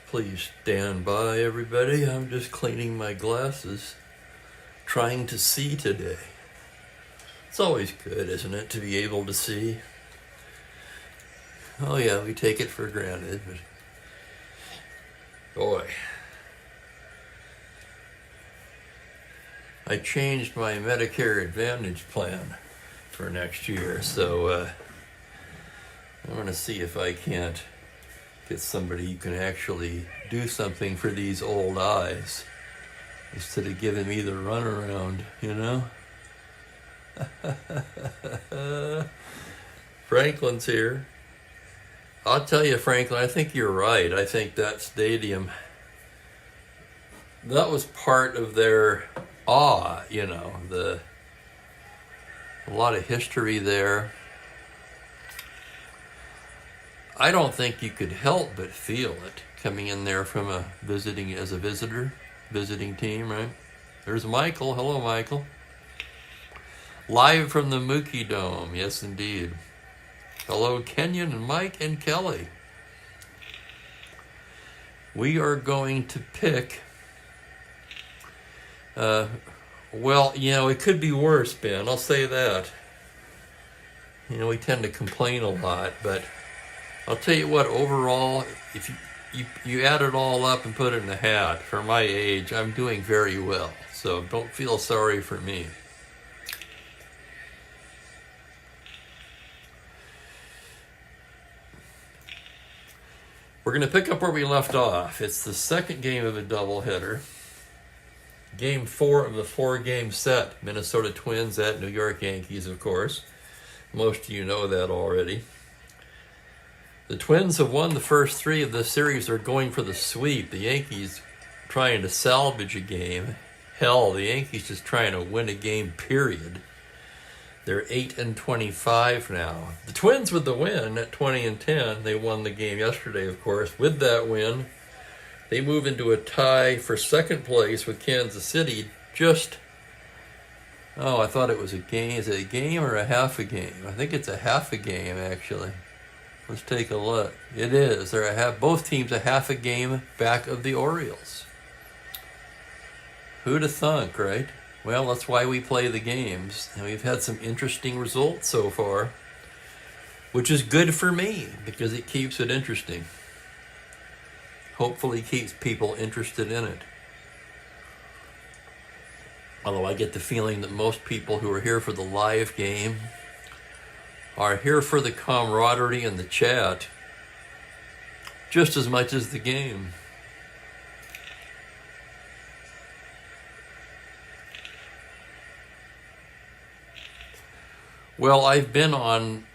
Please stand by, everybody. I'm just cleaning my glasses, trying to see today. It's always good, isn't it, to be able to see? Oh yeah, we take it for granted, but boy. I changed my Medicare Advantage plan for next year, so I'm going to see if I can't get somebody who can actually do something for these old eyes instead of giving me the runaround, you know? Franklin's here. I'll tell you, Franklin, I think you're right. I think that stadium, that was part of their awe, you know, a lot of history there. I don't think you could help but feel it coming in there from visiting team, right? There's Michael. Hello, Michael. Live from the Mookie Dome. Yes, indeed. Hello, Kenyon and Mike and Kelly. We are going to pick, well, you know, it could be worse, Ben. I'll say that. You know, we tend to complain a lot, but I'll tell you what, overall, if you add it all up and put it in a hat, for my age, I'm doing very well. So don't feel sorry for me. We're going to pick up where we left off. It's the second game of a doubleheader. Game 4 of the 4-game set. Minnesota Twins at New York Yankees, of course. Most of you know that already. The Twins have won the first 3 of the series. They're going for the sweep. The Yankees trying to salvage a game. Hell, the Yankees just trying to win a game, period. They're 8-25 now. The Twins with the win at 20-10. They won the game yesterday, of course. With that win, they move into a tie for second place with Kansas City. I thought it was a game. Is it a game or a half a game? I think it's a half a game, actually. Let's take a look. It is. Both teams a half a game back of the Orioles. Who'd have thunk, right? Well, that's why we play the games. And we've had some interesting results so far, which is good for me because it keeps it interesting. Hopefully keeps people interested in it. Although I get the feeling that most people who are here for the live game are here for the camaraderie and the chat just as much as the game. Well, I've been on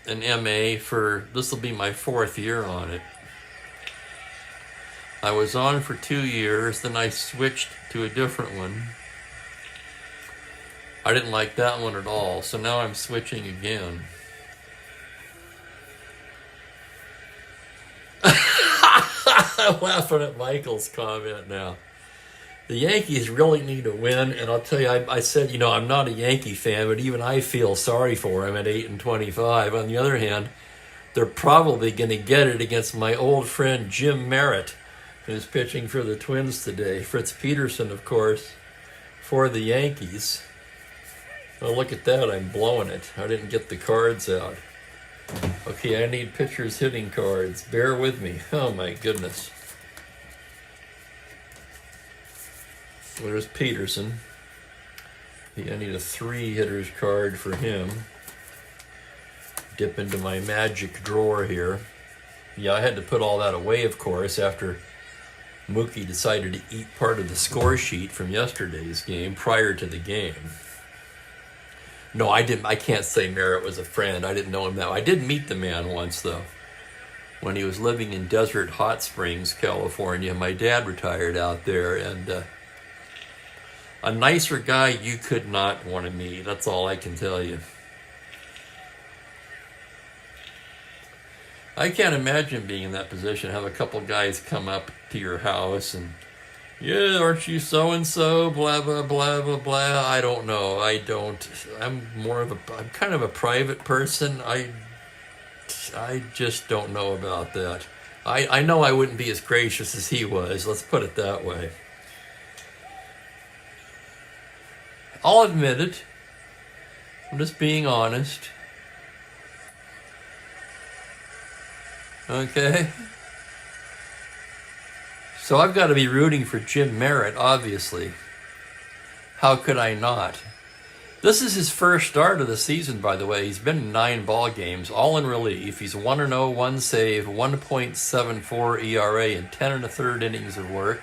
an MA this will be my 4th year on it. I was on for 2 years, then I switched to a different one. I didn't like that one at all, so now I'm switching again. I'm laughing at Michael's comment now. The Yankees really need to win, and I'll tell you, I said, you know, I'm not a Yankee fan, but even I feel sorry for them at 8-25. On the other hand, they're probably going to get it against my old friend Jim Merritt, who's pitching for the Twins today. Fritz Peterson, of course, for the Yankees. Oh, look at that, I'm blowing it. I didn't get the cards out. Okay, I need pitchers hitting cards. Bear with me. Oh, my goodness. There's Peterson. I need a 3-hitters card for him. Dip into my magic drawer here. Yeah, I had to put all that away, of course, after Mookie decided to eat part of the score sheet from yesterday's game prior to the game. No, I didn't. I can't say Merritt was a friend. I didn't know him that way. I did meet the man once, though, when he was living in Desert Hot Springs, California. My dad retired out there, and a nicer guy you could not want to meet. That's all I can tell you. I can't imagine being in that position, have a couple guys come up to your house and Yeah, aren't you so and so? Blah blah blah blah blah. I don't know. I'm kind of a private person. I just don't know about that. I know I wouldn't be as gracious as he was. Let's put it that way. I'll admit it. I'm just being honest. Okay? So I've got to be rooting for Jim Merritt, obviously. How could I not? This is his first start of the season, by the way. He's been in 9 ball games, all in relief. He's 1-0, 1 save, 1.74 ERA, and 10 1/3 innings of work.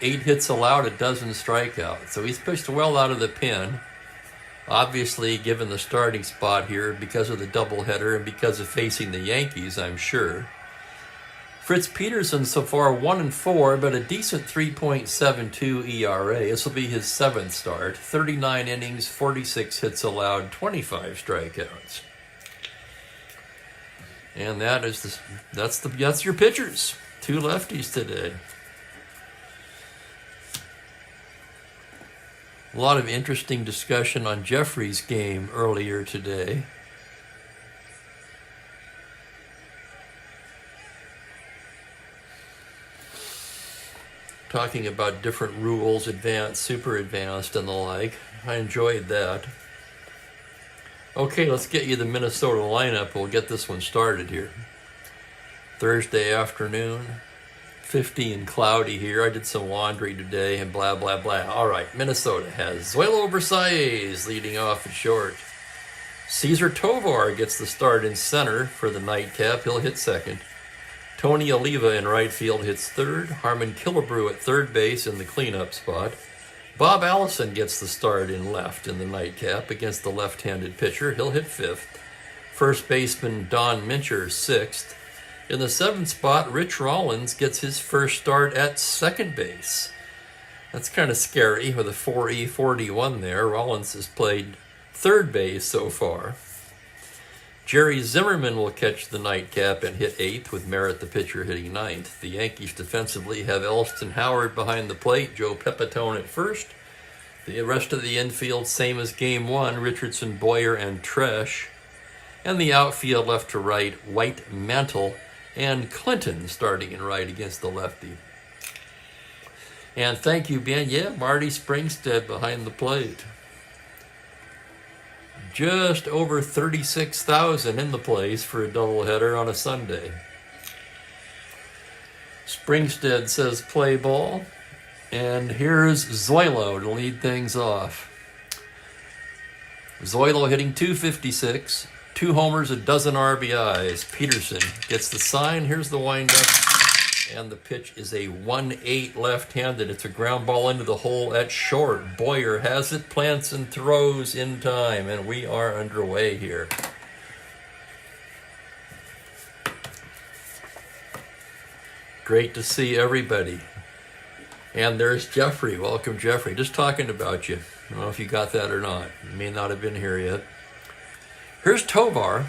8 hits allowed, a dozen strikeouts. So he's pitched well out of the pen. Obviously, given the starting spot here because of the doubleheader and because of facing the Yankees, I'm sure. Fritz Peterson so far 1-4, but a decent 3.72 ERA. This will be his 7th start. 39 innings, 46 hits allowed, 25 strikeouts. And that's your pitchers. 2 lefties today. A lot of interesting discussion on Jeffrey's game earlier today. Talking about different rules, advanced, super advanced, and the like. I enjoyed that. Okay, let's get you the Minnesota lineup. We'll get this one started here. Thursday afternoon, 50 and cloudy here. I did some laundry today and blah, blah, blah. All right, Minnesota has Zoilo Versailles leading off at short. Cesar Tovar gets the start in center for the nightcap. He'll hit second. Tony Oliva in right field hits third. Harmon Killebrew at third base in the cleanup spot. Bob Allison gets the start in left in the nightcap against the left-handed pitcher. He'll hit fifth. First baseman Don Mincher sixth. In the 7th spot, Rich Rollins gets his first start at second base. That's kind of scary with a 4E41 there. Rollins has played third base so far. Jerry Zimmerman will catch the nightcap and hit 8th, with Merritt the pitcher hitting 9th. The Yankees defensively have Elston Howard behind the plate, Joe Pepitone at first. The rest of the infield, same as Game 1, Richardson, Boyer, and Tresh. And the outfield left to right, White, Mantle, and Clinton starting in right against the lefty. And thank you, Ben. Yeah, Marty Springstead behind the plate. Just over 36,000 in the place for a doubleheader on a Sunday. Springstead says play ball. And here's Zoilo to lead things off. Zoilo hitting .256, 2 homers, a dozen RBIs. Peterson gets the sign. Here's the windup. And the pitch is a 1-8 left-handed. It's a ground ball into the hole at short. Boyer has it, plants and throws in time, and we are underway here. Great to see everybody. And there's Jeffrey. Welcome, Jeffrey. Just talking about you. I don't know if you got that or not. You may not have been here yet. Here's Tovar.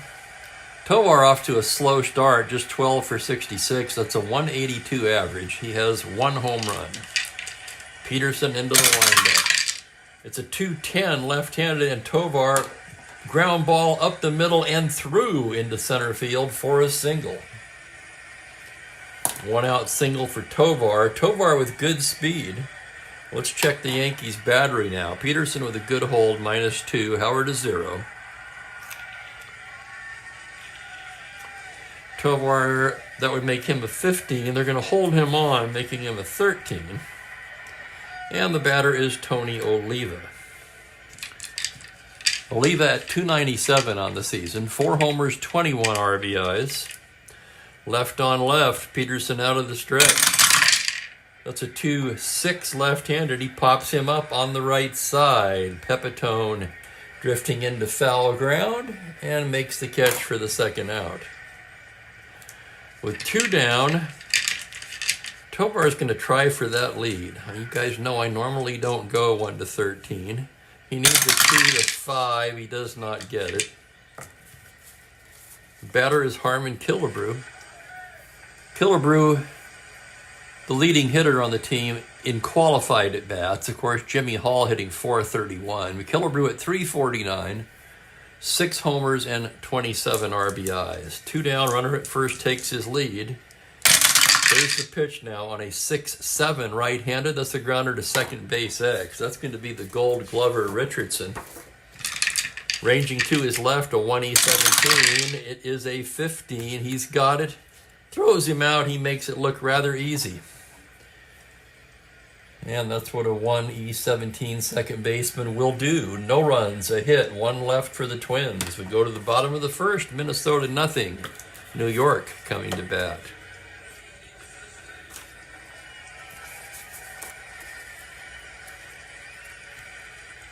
Tovar off to a slow start, just 12 for 66. That's a 182 average. He has 1 home run. Peterson into the windup. It's a 210 left-handed, and Tovar ground ball up the middle and through into center field for a single. 1-out single for Tovar. Tovar with good speed. Let's check the Yankees' battery now. Peterson with a good hold, -2. Howard a 0. Tovar, that would make him a 15. They're going to hold him on, making him a 13. And the batter is Tony Oliva. Oliva at .297 on the season. 4 homers, 21 RBIs. Left on left, Peterson out of the stretch. That's a 2-6 left-handed. He pops him up on the right side. Pepitone drifting into foul ground and makes the catch for the 2nd out. With 2 down, Tovar is going to try for that lead. You guys know I normally don't go 1 to 13. He needs a 2 to 5. He does not get it. Batter is Harmon Killebrew. Killebrew, the leading hitter on the team, in qualified at bats. Of course, Jimmy Hall hitting .431. Killebrew at .349. 6 homers and 27 RBIs. 2 down, runner at first takes his lead. There's the pitch now on a 6-7 right-handed. That's a grounder to second base X. That's going to be the Gold Glover Richardson. Ranging to his left, a 1E17. It is a 15. He's got it. Throws him out. He makes it look rather easy. And that's what a 1E17 second baseman will do. No runs, a hit, 1 left for the Twins. We go to the bottom of the first. Minnesota nothing. New York coming to bat.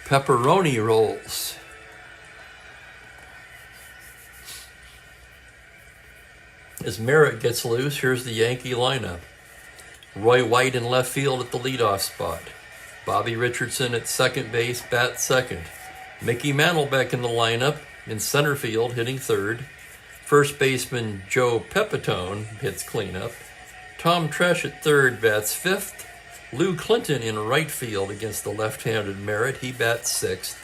Pepperoni rolls. As Merritt gets loose, here's the Yankee lineup. Roy White in left field at the leadoff spot. Bobby Richardson at second base, bats second. Mickey Mantle back in the lineup in center field, hitting third. First baseman Joe Pepitone hits cleanup. Tom Tresh at third, bats fifth. Lou Clinton in right field against the left-handed Merritt, he bats sixth.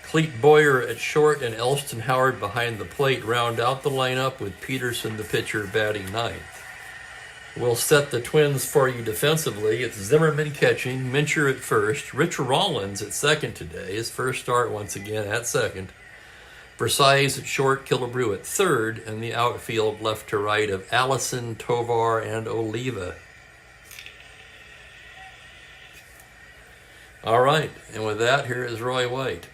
Clete Boyer at short and Elston Howard behind the plate round out the lineup, with Peterson, the pitcher, batting ninth. We'll set the Twins for you defensively. It's Zimmerman catching, Mincher at first, Rich Rollins at second today, his first start once again at second. Versailles at short, Killebrew at third, and the outfield left to right of Allison, Tovar, and Oliva. All right, and with that, here is Roy White.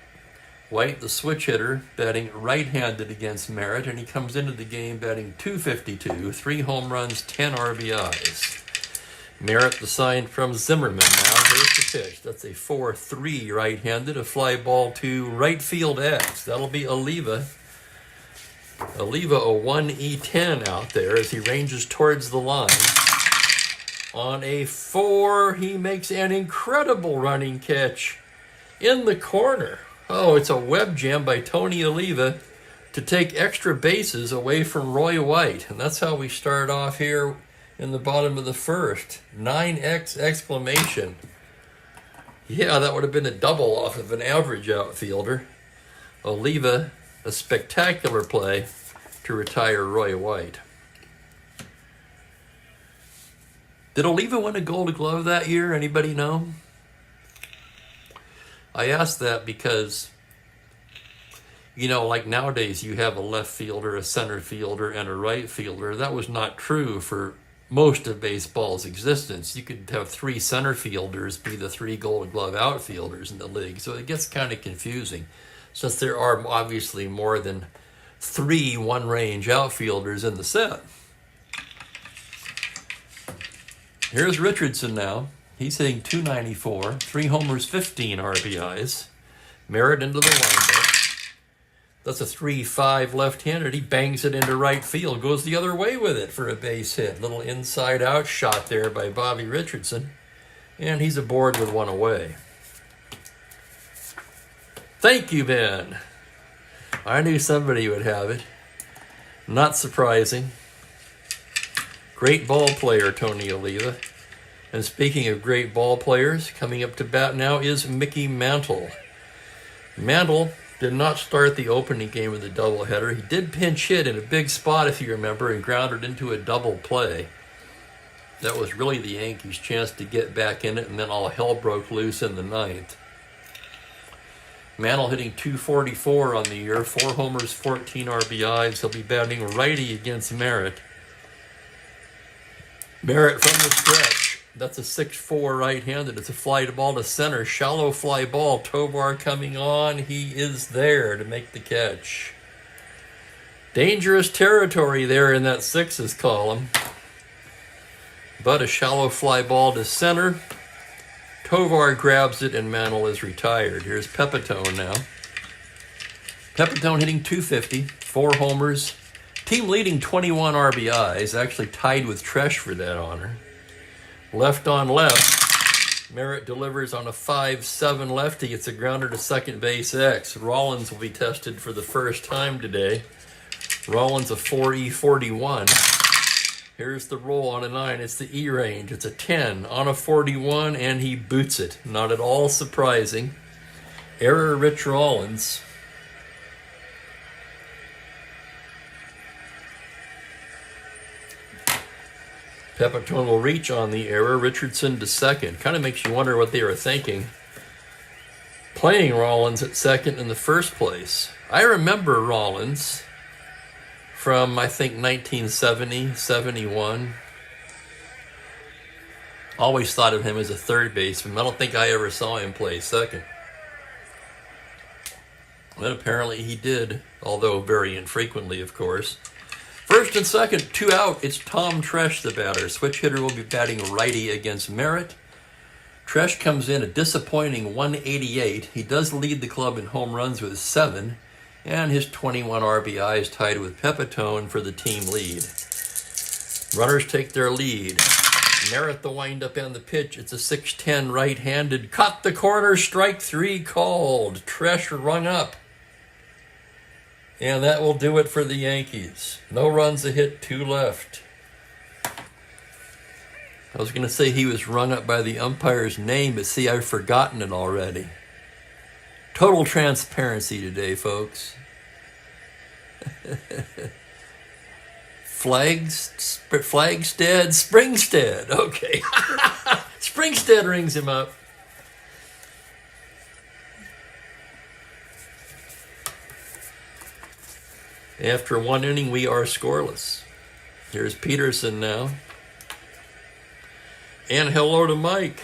White, the switch hitter, batting right-handed against Merritt, and he comes into the game batting .252, 3 home runs, 10 RBIs. Merritt, the sign from Zimmerman now. Here's the pitch. That's a 4-3 right-handed, a fly ball to right field X. That'll be Oliva. Oliva, a 1E10 out there as he ranges towards the line. On a 4, he makes an incredible running catch in the corner. Oh, it's a web jam by Tony Oliva to take extra bases away from Roy White. And that's how we start off here in the bottom of the first. 9X exclamation. Yeah, that would have been a double off of an average outfielder. Oliva, a spectacular play to retire Roy White. Did Oliva win a Gold Glove that year? Anybody know? I ask that because, you know, like nowadays you have a left fielder, a center fielder, and a right fielder. That was not true for most of baseball's existence. You could have 3 center fielders be the 3 Gold Glove outfielders in the league. So it gets kind of confusing since there are obviously more than 3 one-range outfielders in the set. Here's Richardson now. He's hitting .294, 3 homers, 15 RBIs. Merritt into the windup. That's a 3-5 left-handed. He bangs it into right field, goes the other way with it for a base hit. Little inside-out shot there by Bobby Richardson. And he's aboard with 1 away. Thank you, Ben. I knew somebody would have it. Not surprising. Great ball player, Tony Oliva. And speaking of great ball players, coming up to bat now is Mickey Mantle. Mantle did not start the opening game of the doubleheader. He did pinch hit in a big spot, if you remember, and grounded into a double play. That was really the Yankees' chance to get back in it, and then all hell broke loose in the 9th. Mantle hitting .244 on the year, 4 homers, 14 RBIs. He'll be batting righty against Merritt. Merritt from the stretch. That's a 6-4 right-handed. It's a fly ball to center. Shallow fly ball. Tovar coming on. He is there to make the catch. Dangerous territory there in that 6s column. But a shallow fly ball to center. Tovar grabs it and Mantle is retired. Here's Pepitone now. Pepitone hitting .250. 4 homers. Team leading 21 RBIs. Actually tied with Tresh for that honor. Left on left, Merritt delivers on a 5-7 lefty. It's a grounder to second base X. Rollins will be tested for the first time today. Rollins a 4E41. Here's the roll on a 9. It's the E range. It's a 10 on a 41, and he boots it. Not at all surprising. Error Rich Rollins. Pepitone will reach on the error. Richardson to second. Kind of makes you wonder what they were thinking, playing Rollins at second in the first place. I remember Rollins from, I think, 1970, 71. Always thought of him as a third baseman. I don't think I ever saw him play second. But apparently he did, although very infrequently, of course. First and second, 2 out. It's Tom Tresh, the batter. Switch hitter will be batting righty against Merritt. Tresh comes in a disappointing 188. He does lead the club in home runs with 7, and his 21 RBIs tied with Pepitone for the team lead. Runners take their lead. Merritt the windup and the pitch. It's a 6-10 right-handed. Caught the corner, strike 3 called. Tresh rung up. And that will do it for the Yankees. No runs, a hit, 2 left. I was going to say he was rung up by the umpire's name, but see, I've forgotten it already. Total transparency today, folks. Springstead. Okay. Springstead rings him up. After 1 inning, we are scoreless. Here's Peterson now. And hello to Mike.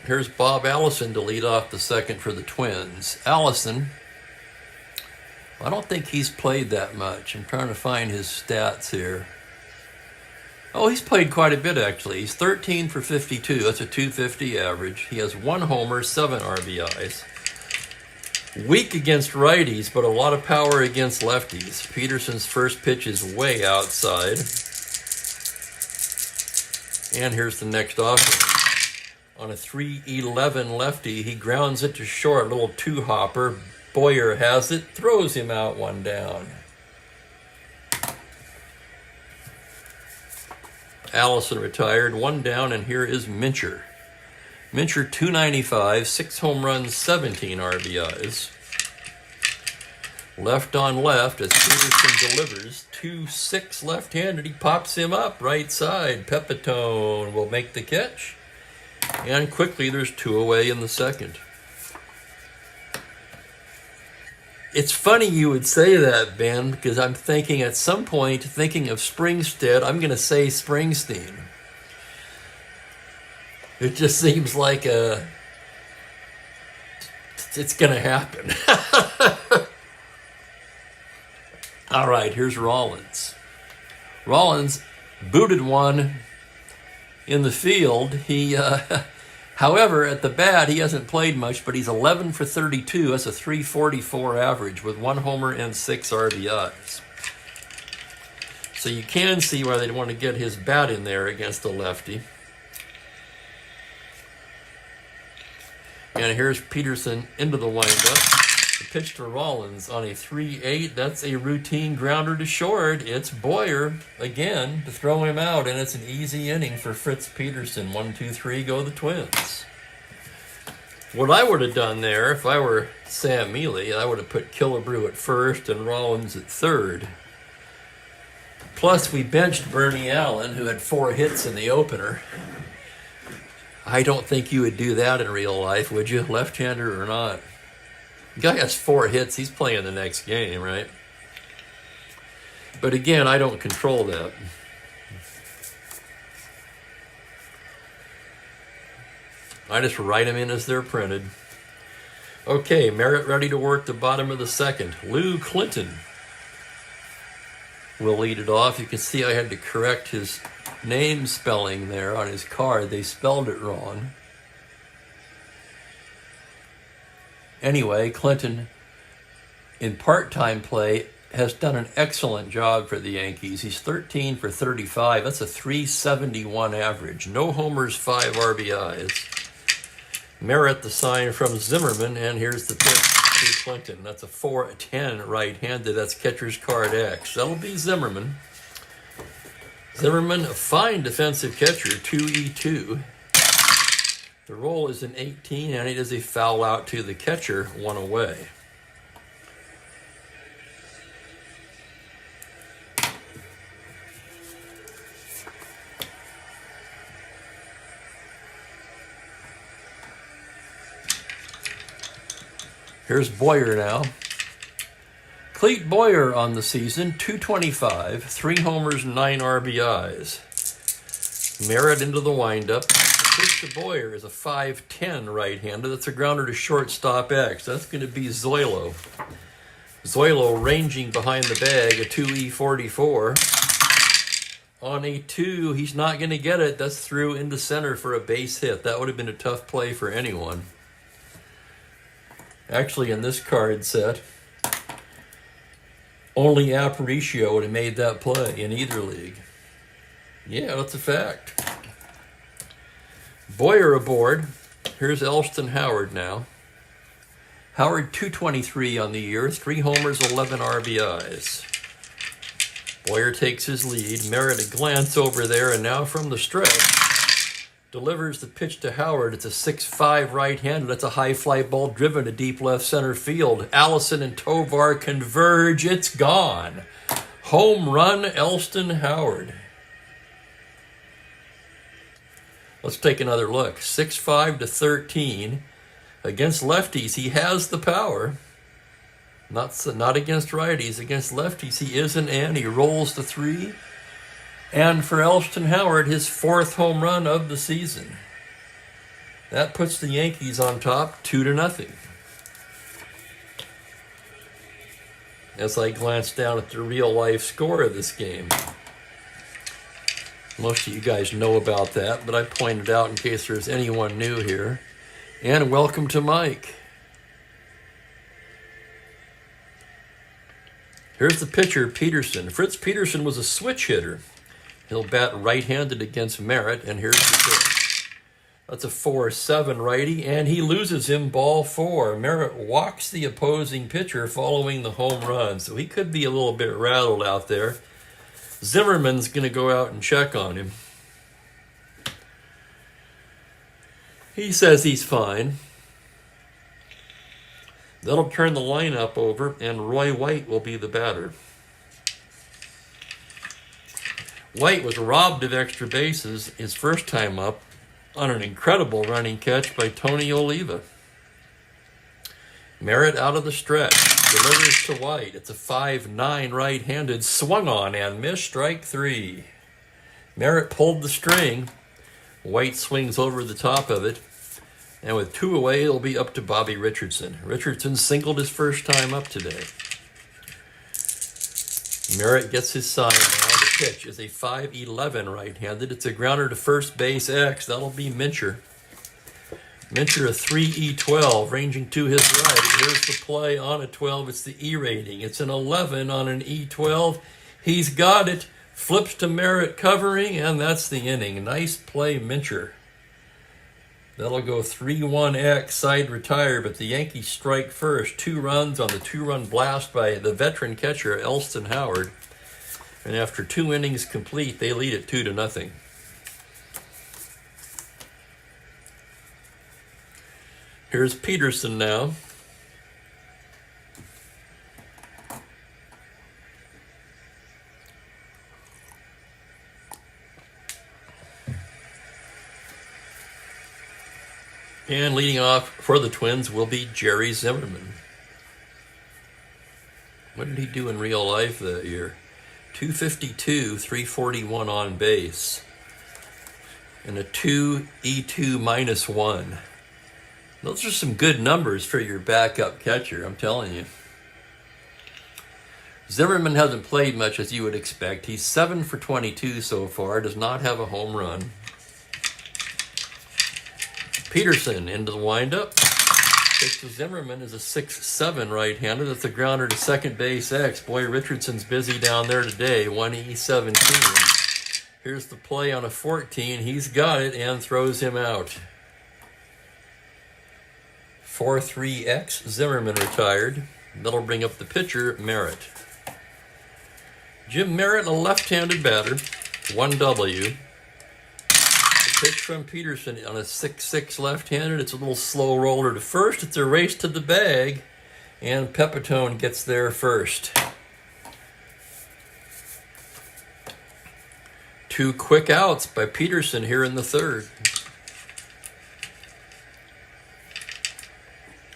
Here's Bob Allison to lead off the second for the Twins. Allison, I don't think he's played that much. I'm trying to find his stats here. Oh, he's played quite a bit, actually. He's 13 for 52. That's a 250 average. He has 1 homer, 7 RBIs. Weak against righties, but a lot of power against lefties. Peterson's first pitch is way outside. And here's the next offering. On a 3-11 lefty, he grounds it to short. Little 2-hopper. Boyer has it, throws him out 1 down. Allison retired, 1 down, and here is Mincher. Mincher, 295, 6 home runs, 17 RBIs. Left on left as Peterson delivers. 2-6 left-handed. He pops him up right side. Pepitone will make the catch. And quickly there's 2 away in the second. It's funny you would say that, Ben, because I'm thinking at some point, thinking of Springstead, I'm going to say Springsteen. It just seems like it's going to happen. All right, here's Rollins. Rollins booted 1 in the field. He, however, at the bat, he hasn't played much, but he's 11 for 32. That's a 344 average with 1 homer and 6 RBIs. So you can see why they'd want to get his bat in there against the lefty. And here's Peterson into the windup. The pitch to Rollins on a 3-8. That's a routine grounder to short. It's Boyer again to throw him out, and it's an easy inning for Fritz Peterson. 1-2-3, go the Twins. What I would have done there, if I were Sam Mealy, I would have put Killebrew at first and Rollins at third. Plus, we benched Bernie Allen, who had 4 hits in the opener. I don't think you would do that in real life, would you? Left-hander or not? The guy has 4 hits. He's playing the next game, right? But again, I don't control that. I just write them in as they're printed. Okay, Merritt ready to work the bottom of the second. Lou Clinton will lead it off. You can see I had to correct his name spelling there on his card. They spelled it wrong. Anyway, Clinton, in part-time play, has done an excellent job for the Yankees. He's 13 for 35. That's a 371 average. No homers, 5 RBIs. Merritt the sign from Zimmerman, and here's the pitch to Clinton. That's a 4-10 right-handed. That's catcher's card X. That'll be Zimmerman. Zimmerman, a fine defensive catcher, 2-2. The roll is an 18, and it is a foul out to the catcher, 1 away. Here's Boyer now. Clete Boyer on the season, 225, 3 homers, 9 RBIs. Merritt into the windup. The pitch to Boyer is a 5-10 right-hander. That's a grounder to shortstop X. That's going to be Zoilo. Zoilo ranging behind the bag, a 2E44. On a 2, he's not going to get it. That's through into center for a base hit. That would have been a tough play for anyone. Actually, in this card set, only Aparicio would have made that play in either league. Yeah, that's a fact. Boyer aboard. Here's Elston Howard now. Howard 223 on the year, 3 homers, 11 RBIs. Boyer takes his lead. Merritt a glance over there, and now from the stretch, delivers the pitch to Howard. It's a 6-5 right-hander. That's a high fly ball driven to deep left center field. Allison and Tovar converge. It's gone. Home run, Elston Howard. Let's take another look. 6-5 to 13. Against lefties, he has the power. Not against righties. Against lefties, he isn't, and he rolls the 3. And for Elston Howard, his 4th home run of the season. That puts the Yankees on top, 2-0. As I glance down at the real-life score of this game. Most of you guys know about that, but I pointed out in case there's anyone new here. And welcome to Mike. Here's the pitcher, Peterson. Fritz Peterson was a switch hitter. He'll bat right-handed against Merritt, and here's the pitch. That's a 4-7 righty, and he loses him ball 4. Merritt walks the opposing pitcher following the home run, so he could be a little bit rattled out there. Zimmerman's going to go out and check on him. He says he's fine. That'll turn the lineup over, and Roy White will be the batter. White was robbed of extra bases his first time up on an incredible running catch by Tony Oliva. Merritt out of the stretch, delivers to White. It's a 5-9 right-handed, swung on and missed, strike 3. Merritt pulled the string. White swings over the top of it. And with 2 away, it'll be up to Bobby Richardson. Richardson singled his first time up today. Merritt gets his sign now. The pitch is a 5-11 right-handed. It's a grounder to first base X. That'll be Mincher. Mincher a 3E12, ranging to his right. Here's the play on a 12. It's the E rating. It's an 11 on an E12. He's got it. Flips to Merritt covering, and that's the inning. Nice play, Mincher. That'll go 3-1X, side retire, but the Yankees strike first. 2 runs on the 2-run blast by the veteran catcher, Elston Howard. And after 2 innings complete, they lead it 2-0. Here's Peterson now. And leading off for the Twins will be Jerry Zimmerman. What did he do in real life that year? 252, 341 on base. And a 2E2 -1. Those are some good numbers for your backup catcher, I'm telling you. Zimmerman hasn't played much as you would expect. He's 7 for 22 so far, does not have a home run. Peterson into the windup. Pitch to Zimmerman is a 6-7 right-hander. That's a grounder to second base X. Boy, Richardson's busy down there today. 1E17. Here's the play on a 14. He's got it and throws him out. 4-3X, Zimmerman retired. That'll bring up the pitcher, Merritt. Jim Merritt, a left-handed batter, 1W. The pitch from Peterson on a 6-6 left-handed. It's a little slow roller to first. It's a race to the bag, and Pepitone gets there first. 2 quick outs by Peterson here in the third.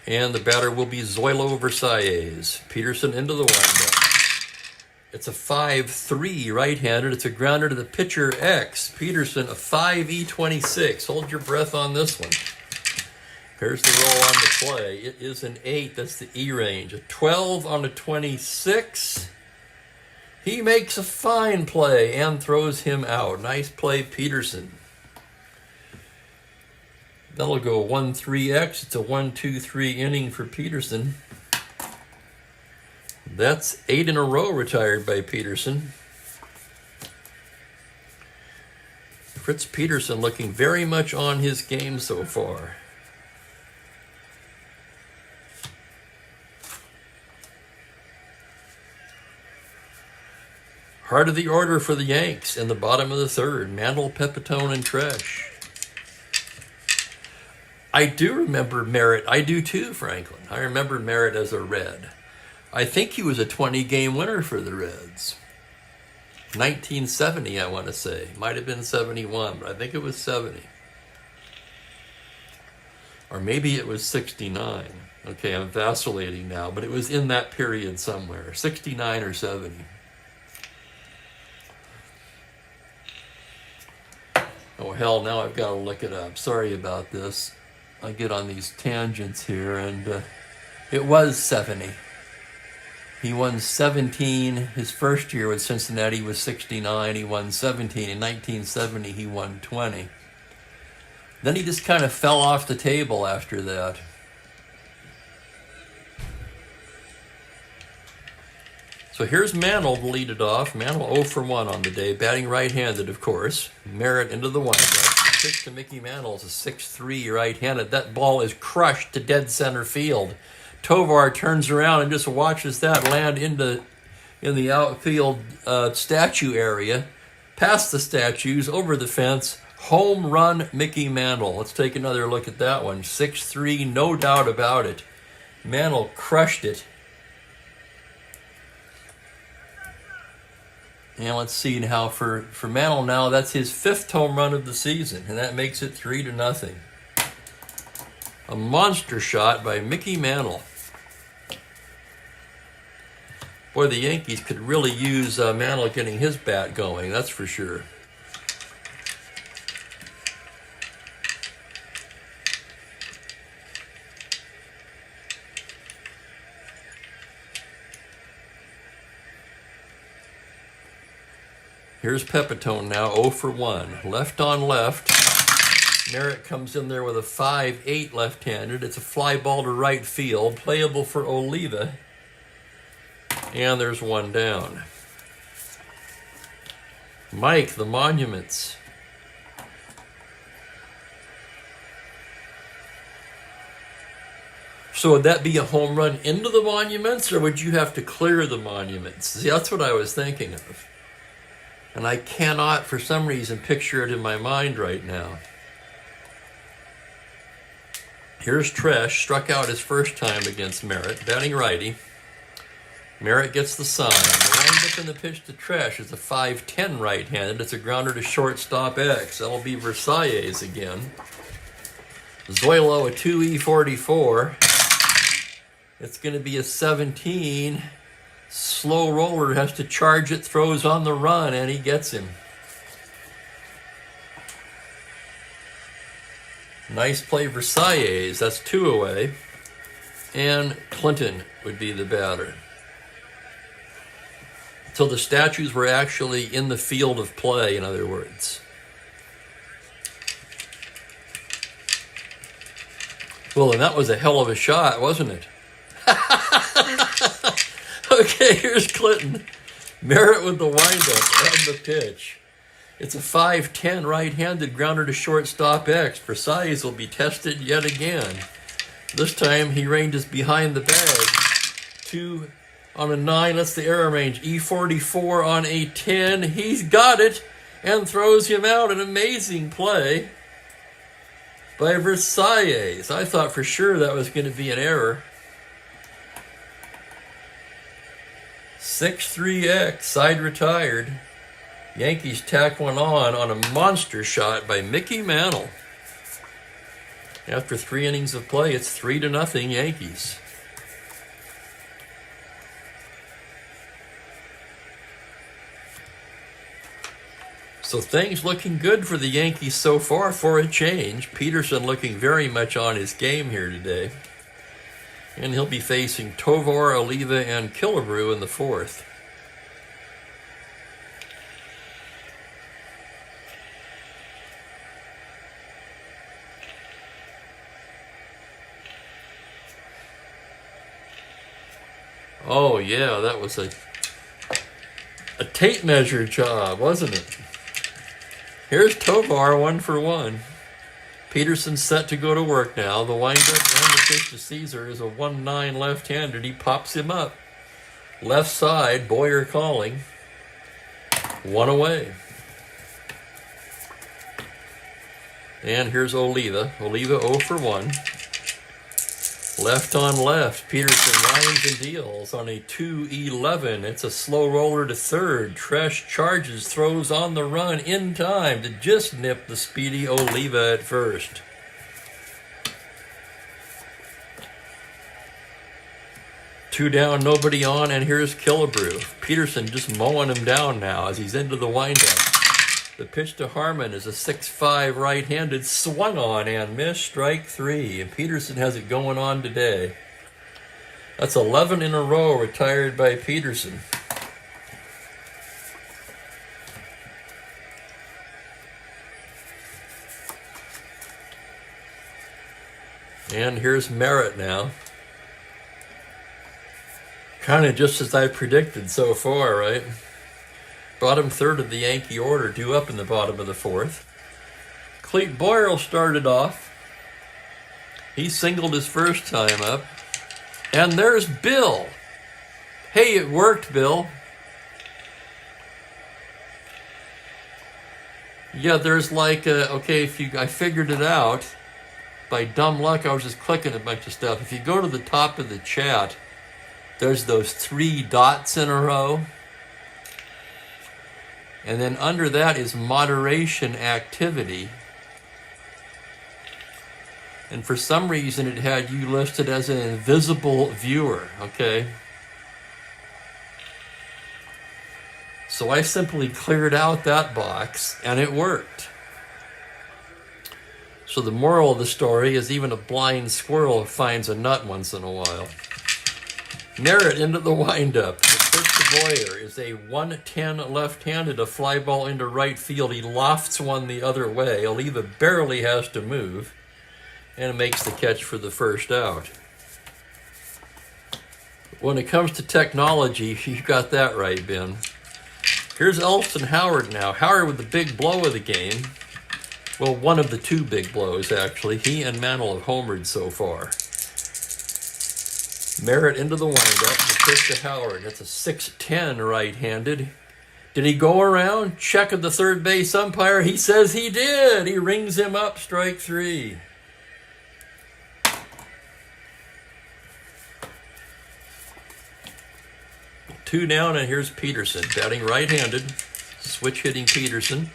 And the batter will be Zoilo Versailles. Peterson into the windup. It's a 5-3 right-handed. It's a grounder to the pitcher, X. Peterson, a 5-E26. Hold your breath on this one. Here's the roll on the play. It is an 8. That's the E range. A 12 on a 26. He makes a fine play and throws him out. Nice play, Peterson. That'll go 1-3X. It's a 1-2-3 inning for Peterson. That's 8 in a row retired by Peterson. Fritz Peterson looking very much on his game so far. Heart of the order for the Yanks in the bottom of the third. Mantle, Pepitone, and Tresh. I do remember Merritt. I do too, Franklin. I remember Merritt as a Red. I think he was a 20-game winner for the Reds. 1970, I want to say. Might have been 71, but I think it was 70. Or maybe it was 69. Okay, I'm vacillating now, but it was in that period somewhere. 69 or 70. Oh, hell, now I've got to look it up. Sorry about this. I get on these tangents here, and it was 70. He won 17. His first year with Cincinnati was 69. He won 17. In 1970, he won 20. Then he just kind of fell off the table after that. So here's Mantle to lead it off. Mantle 0 for 1 on the day, batting right-handed, of course. Merritt into the windup. The pitch to Mickey Mantle is a 6-3 right-handed. That ball is crushed to dead center field. Tovar turns around and just watches that land in the outfield statue area, past the statues, over the fence. Home run, Mickey Mantle. Let's take another look at that one. 6-3, no doubt about it. Mantle crushed it. And let's see how for Mantle now, that's his 5th home run of the season, and that makes it 3-0. A monster shot by Mickey Mantle. Boy, the Yankees could really use Mantle getting his bat going, that's for sure. Here's Pepitone now, 0 for 1. Left on left. Merritt comes in there with a 5-8 left-handed. It's a fly ball to right field, playable for Oliva. And there's one down. Mike, the Monuments. So would that be a home run into the Monuments, or would you have to clear the Monuments? See, that's what I was thinking of. And I cannot, for some reason, picture it in my mind right now. Here's Tresh, struck out his first time against Merritt, batting righty. Merritt gets the sign. The windup in the pitch to Tresh is a 5-10 right-handed. It's a grounder to shortstop X. That'll be Versailles again. Zoilo, a 2E44. It's going to be a 17. Slow roller, has to charge it, throws on the run, and he gets him. Nice play, Versailles. That's 2 away. And Clinton would be the batter. So the statues were actually in the field of play, in other words. Well, and that was a hell of a shot, wasn't it? Okay, here's Clinton. Merritt with the windup and the pitch. It's a 5-10 right-handed grounder to shortstop X. Versailles will be tested yet again. This time he ranges behind the bag. 2 on a 9, that's the error range. E44 on a 10. He's got it and throws him out. An amazing play by Versailles. I thought for sure that was going to be an error. 6-3X, side retired. Yankees tack one on a monster shot by Mickey Mantle. After 3 innings of play, it's 3-0 Yankees. So things looking good for the Yankees so far for a change. Peterson looking very much on his game here today. And he'll be facing Tovar, Oliva, and Killebrew in the 4th. Oh yeah, that was a tape measure job, wasn't it? Here's Tovar, 1 for 1. Peterson's set to go to work now. The windup and the pitch to Caesar is a 1-9 left-handed. He pops him up. Left side, Boyer calling. 1 away. And here's Oliva. Oliva 0 for 1. Left on left, Peterson lines and deals on a 2-11. It's a slow roller to third. Tresh charges, throws on the run in time to just nip the speedy Oliva at first. Two down, nobody on, and here's Killebrew. Peterson just mowing him down now as he's into the windup. The pitch to Harmon is a 6-5 right-handed, swung on and missed, strike 3. And Peterson has it going on today. That's 11 in a row retired by Peterson. And here's Merritt now. Kind of just as I predicted so far, right? Bottom third of the Yankee order, due up in the bottom of the 4th. Clete Boyle started off. He singled his first time up. And there's Bill. Hey, it worked, Bill. Yeah, there's like, I figured it out. By dumb luck, I was just clicking a bunch of stuff. If you go to the top of the chat, there's those 3 dots in a row. And then under that is moderation activity. And for some reason it had you listed as an invisible viewer, okay? So I simply cleared out that box and it worked. So the moral of the story is even a blind squirrel finds a nut once in a while. Merritt into the windup. The pitch to Boyer is a 1-10 left-handed, a fly ball into right field. He lofts one the other way. Oliva barely has to move and makes the catch for the first out. When it comes to technology, you got that right, Ben. Here's Elston Howard now. Howard with the big blow of the game. Well, one of the 2 big blows, actually. He and Mantle have homered so far. Merritt into the windup, the pitch to Howard. That's a 6-10 right-handed. Did he go around? Check of the third base umpire. He says he did. He rings him up, strike 3. Two down, and here's Peterson, batting right-handed. Switch hitting Peterson.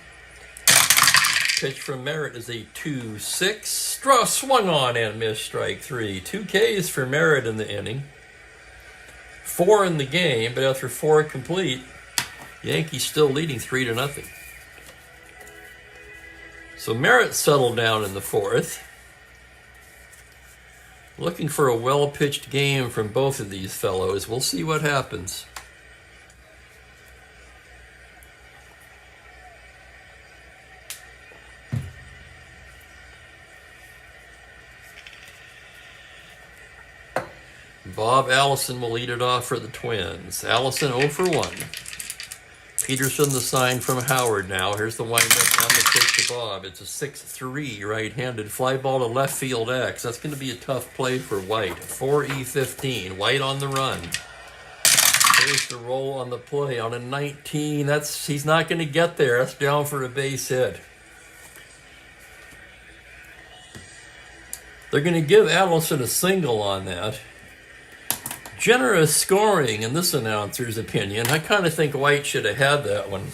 Pitch from Merritt is a 2-6. Swung on and missed, strike 3. 2 Ks for Merritt in the inning. 4 in the game, but after 4 complete, Yankees still leading 3-0. So Merritt settled down in the 4th. Looking for a well-pitched game from both of these fellows. We'll see what happens. Bob Allison will lead it off for the Twins. Allison 0 for 1. Peterson, the sign from Howard now. Here's the windup on the pitch to Bob. It's a 6-3 right-handed fly ball to left field X. That's going to be a tough play for White. 4E15. White on the run. Here's the roll on the play on a 19. He's not going to get there. That's down for a base hit. They're going to give Allison a single on that. Generous scoring in this announcer's opinion. I kind of think White should have had that one.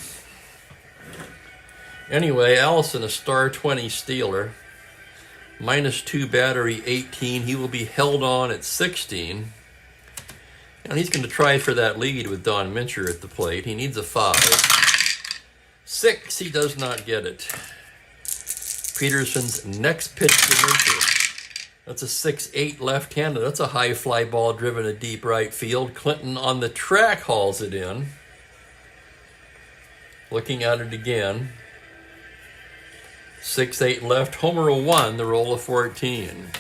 Anyway, Allison, a star 20 stealer. -2 battery, 18. He will be held on at 16. And he's going to try for that lead with Don Mincher at the plate. He needs a 5. 6, he does not get it. Peterson's next pitch to Mincher. That's a 6-8 left-handed. That's a high fly ball driven to deep right field. Clinton on the track hauls it in. Looking at it again. 6-8 left. Homer 1, the roll of 14.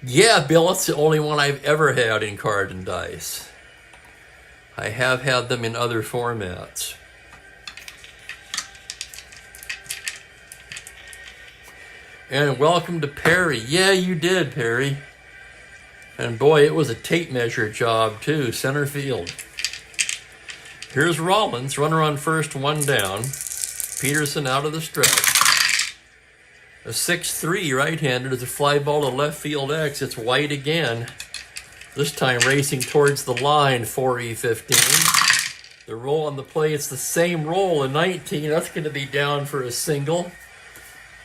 Yeah, Bill, it's the only one I've ever had in card and dice. I have had them in other formats. And welcome to Perry. Yeah, you did, Perry. And boy, it was a tape measure job, too. Center field. Here's Rollins. Runner on first, 1 down. Peterson out of the stretch. A 6-3 right-handed is a fly ball to left field X. It's White again. This time racing towards the line, 4E15. The roll on the play, it's the same roll, a 19. That's going to be down for a single.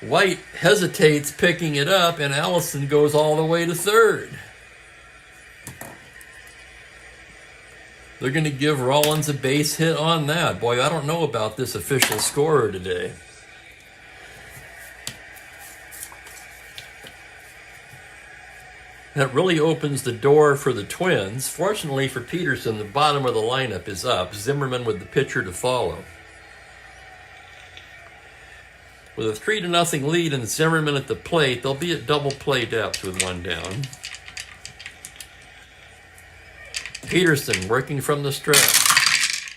White hesitates picking it up, and Allison goes all the way to third. They're going to give Rollins a base hit on that. Boy, I don't know about this official scorer today. That really opens the door for the Twins. Fortunately for Peterson, the bottom of the lineup is up. Zimmerman with the pitcher to follow. With a 3-0 lead and Zimmerman at the plate, they'll be at double play depth with 1 down. Peterson working from the stretch.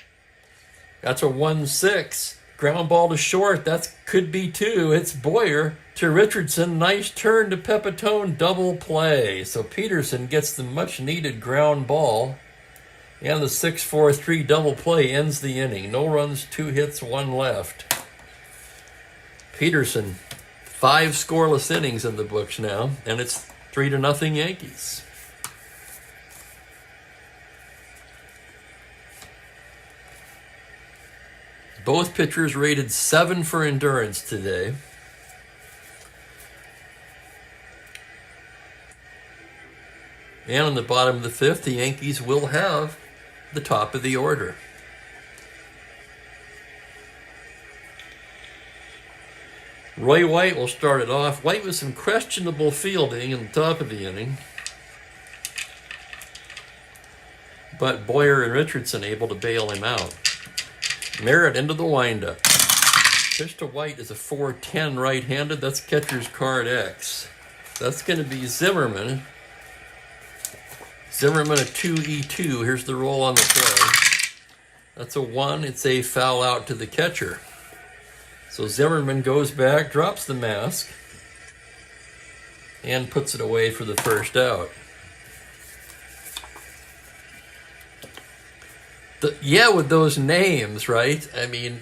That's a 1-6. Ground ball to short. That could be 2. It's Boyer to Richardson. Nice turn to Pepitone. Double play. So Peterson gets the much-needed ground ball. And the 6-4-3 double play ends the inning. No runs, 2 hits, 1 left. Peterson, 5 scoreless innings in the books now, and it's 3-0 Yankees. Both pitchers rated 7 for endurance today. And in the bottom of the 5th, the Yankees will have the top of the order. Roy White will start it off. White with some questionable fielding in the top of the inning. But Boyer and Richardson able to bail him out. Merritt into the windup. Pitch to White is a 4-10 right-handed. That's catcher's card X. That's going to be Zimmerman. Zimmerman a 2E2. Here's the roll on the play. That's a 1. It's a foul out to the catcher. So Zimmerman goes back, drops the mask, and puts it away for the first out. With those names, right? I mean,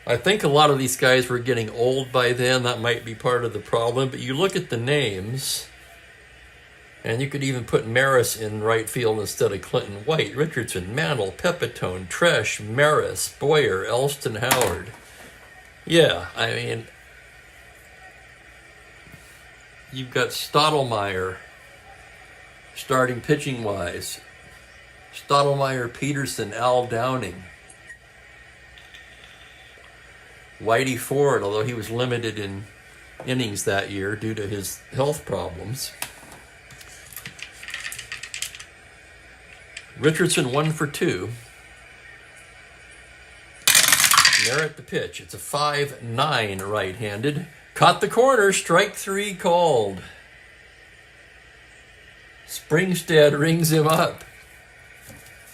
I think a lot of these guys were getting old by then. That might be part of the problem. But you look at the names, and you could even put Maris in right field instead of Clinton. White, Richardson, Mantle, Pepitone, Tresh, Maris, Boyer, Elston, Howard. Yeah, I mean, you've got Stottlemyre starting pitching-wise. Stottlemyre, Peterson, Al Downing. Whitey Ford, although he was limited in innings that year due to his health problems. Richardson 1 for 2. Merritt the pitch. It's a 5-9 right-handed. Caught the corner. Strike 3 called. Springstead rings him up.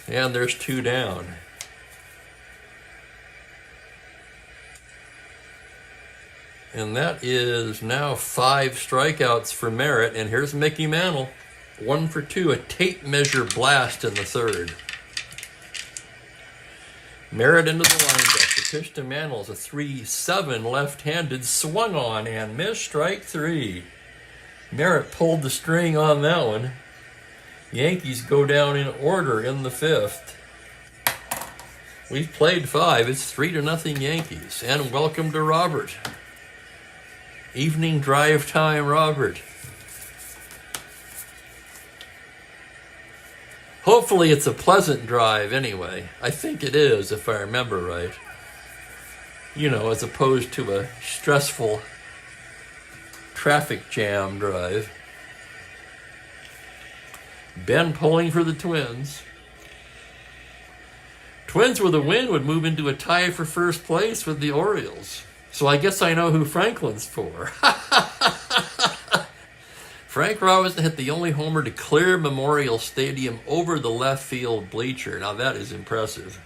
And there's 2 down. And that is now 5 strikeouts for Merritt. And here's Mickey Mantle. 1 for 2, a tape measure blast in the 3rd. Merritt into the windup. The pitch to Mantle is a 3-7 left-handed, swung on and missed, strike 3. Merritt pulled the string on that one. Yankees go down in order in the 5th. We've played 5. It's 3-0 Yankees. And welcome to Robert. Evening drive time, Robert. Hopefully it's a pleasant drive anyway. I think it is, if I remember right. You know, as opposed to a stressful traffic jam drive. Ben pulling for the Twins. Twins with a win would move into a tie for first place with the Orioles. So I guess I know who Franklin's for. Frank Robinson hit the only homer to clear Memorial Stadium over the left field bleacher. Now that is impressive.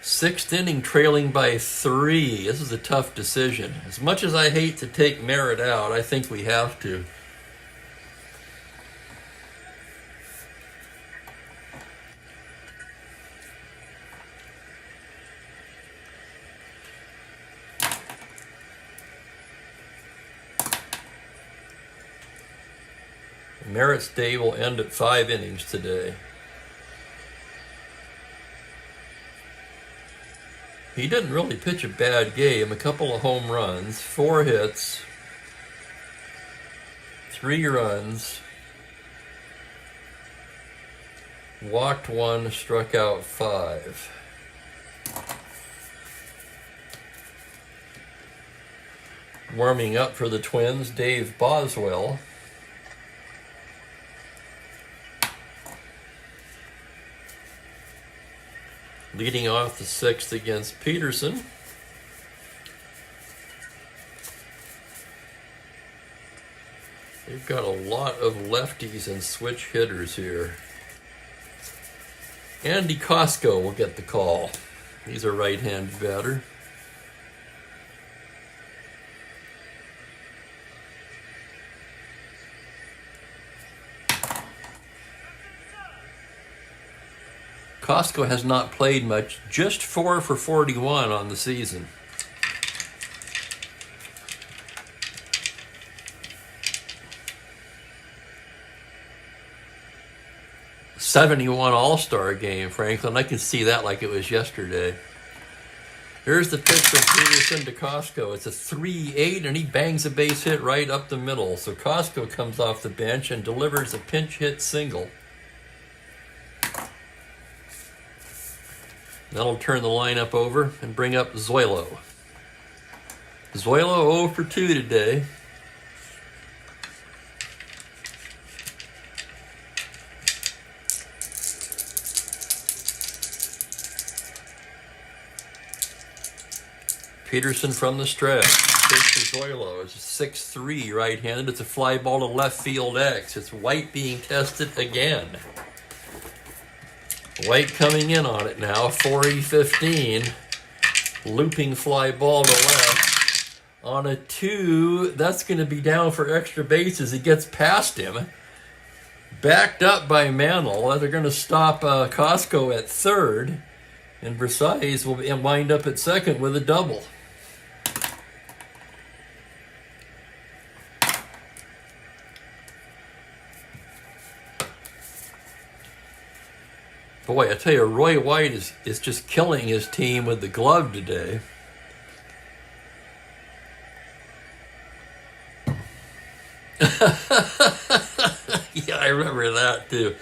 Sixth inning, trailing by 3. This is a tough decision. As much as I hate to take Merritt out, I think we have to. Merritt's day will end at 5 innings today. He didn't really pitch a bad game. A couple of home runs, 4 hits, 3 runs, walked 1, struck out 5. Warming up for the Twins, Dave Boswell. Leading off the 6th against Peterson. They've got a lot of lefties and switch hitters here. Andy Costco will get the call. He's a right-handed batter. Costco has not played much, just 4 for 41 on the season. '71 All-Star game, Franklin. I can see that like it was yesterday. Here's the pitch from Peterson to Costco. It's a 3-8, and he bangs a base hit right up the middle. So Costco comes off the bench and delivers a pinch hit single. That'll turn the lineup over and bring up Zoilo. Zoilo 0 for 2 today. Peterson from the stretch. Pitch to Zoilo. It's a 6-3 right-handed. It's a fly ball to left field X. It's White being tested again. White coming in on it now, 4-15, looping fly ball to left. On a 2, that's going to be down for extra bases. It gets past him. Backed up by Mantle. They're going to stop Costco at 3rd. And Versailles will wind up at 2nd with a double. Boy, I tell you, Roy White is just killing his team with the glove today. Yeah, I remember that too.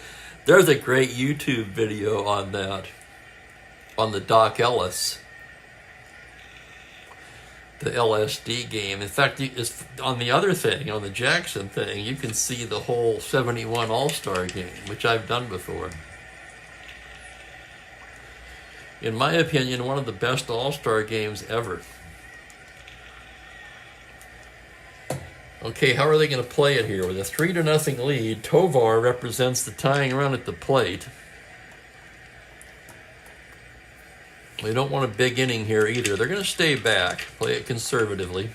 There's a great YouTube video on that, on the Doc Ellis, the LSD game. In fact, it's on the other thing, on the Jackson thing, you can see the whole '71 All-Star game, which I've done before. in my opinion, one of the best All-Star games ever. Okay, how are they going to play it here? With a 3-0 lead, Tovar represents the tying run at the plate. They don't want a big inning here either. They're going to stay back, play it conservatively.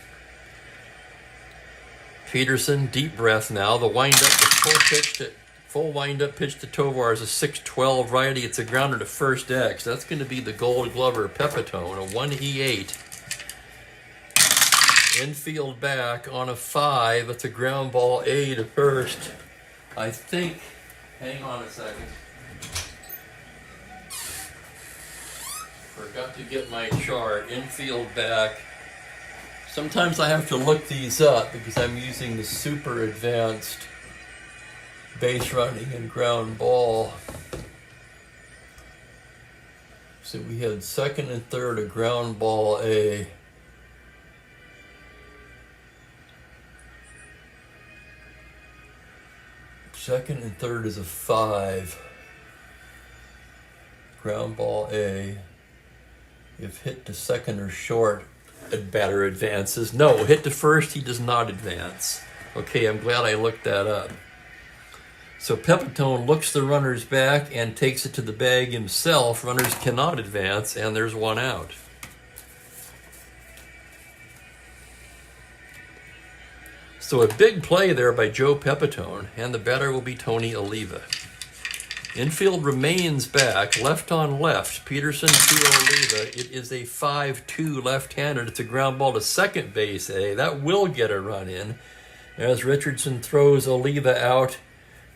Peterson, deep breath now. The windup, the full windup pitch to Tovar is a 6-12 righty. It's a grounder to first X. That's going to be the Gold Glover Pepitone, a 1E8. Infield back on a 5. It's a ground ball A to first. I think, hang on a second. Forgot to get my chart. Infield back. Sometimes I have to look these up because I'm using the super advanced base running and ground ball. So we had second and third a ground ball A. Second and third is a 5. Ground ball A. If hit to second or short, a batter advances. No, hit to first, he does not advance. Okay, I'm glad I looked that up. So Pepitone looks the runners back and takes it to the bag himself. Runners cannot advance, and there's one out. So a big play there by Joe Pepitone, and the batter will be Tony Oliva. Infield remains back, left on left. Peterson to Oliva. It is a 5-2 left-handed. It's a ground ball to second base A. That will get a run in. As Richardson throws Oliva out,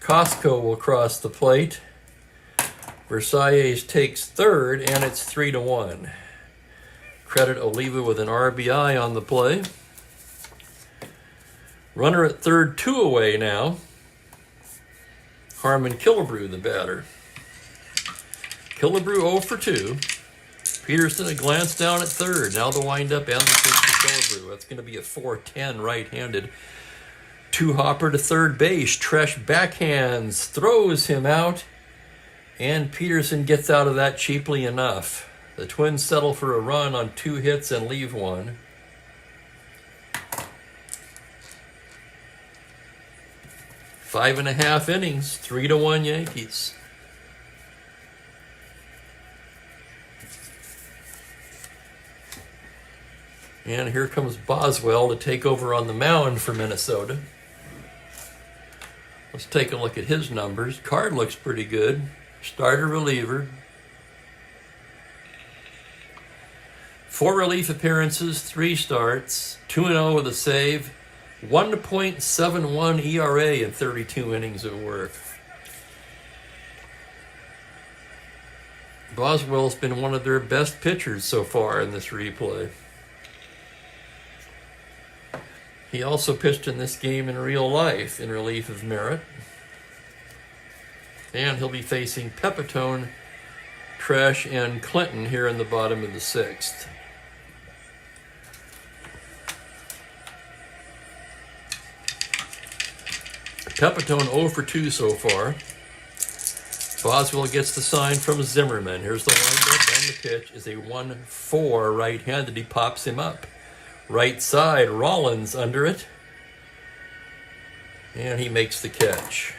Costco will cross the plate. Versailles takes third, and it's 3-1. Credit Oliva with an RBI on the play. Runner at third, 2 away now. Harmon Killebrew, the batter. Killebrew 0 for 2. Peterson a glance down at third. Now the windup and the pitch to Killebrew. That's going to be a 4-10 right-handed. Two-hopper to third base. Tresh backhands, throws him out, and Peterson gets out of that cheaply enough. The Twins settle for a run on 2 hits and leave 1. Five and a half innings, 3-1 Yankees. And here comes Boswell to take over on the mound for Minnesota. Let's take a look at his numbers. Card looks pretty good. Starter reliever. 4 relief appearances, 3 starts, 2-0 with a save. 1.71 ERA in 32 innings of work. Boswell's been one of their best pitchers so far in this replay. He also pitched in this game in real life in relief of Merritt. And he'll be facing Pepitone, Tresh, and Clinton here in the bottom of the 6th. Pepitone 0 for 2 so far. Boswell gets the sign from Zimmerman. Here's the windup, and the pitch is a 1-4 right-handed. He pops him up. Right side, Rollins under it. And he makes the catch.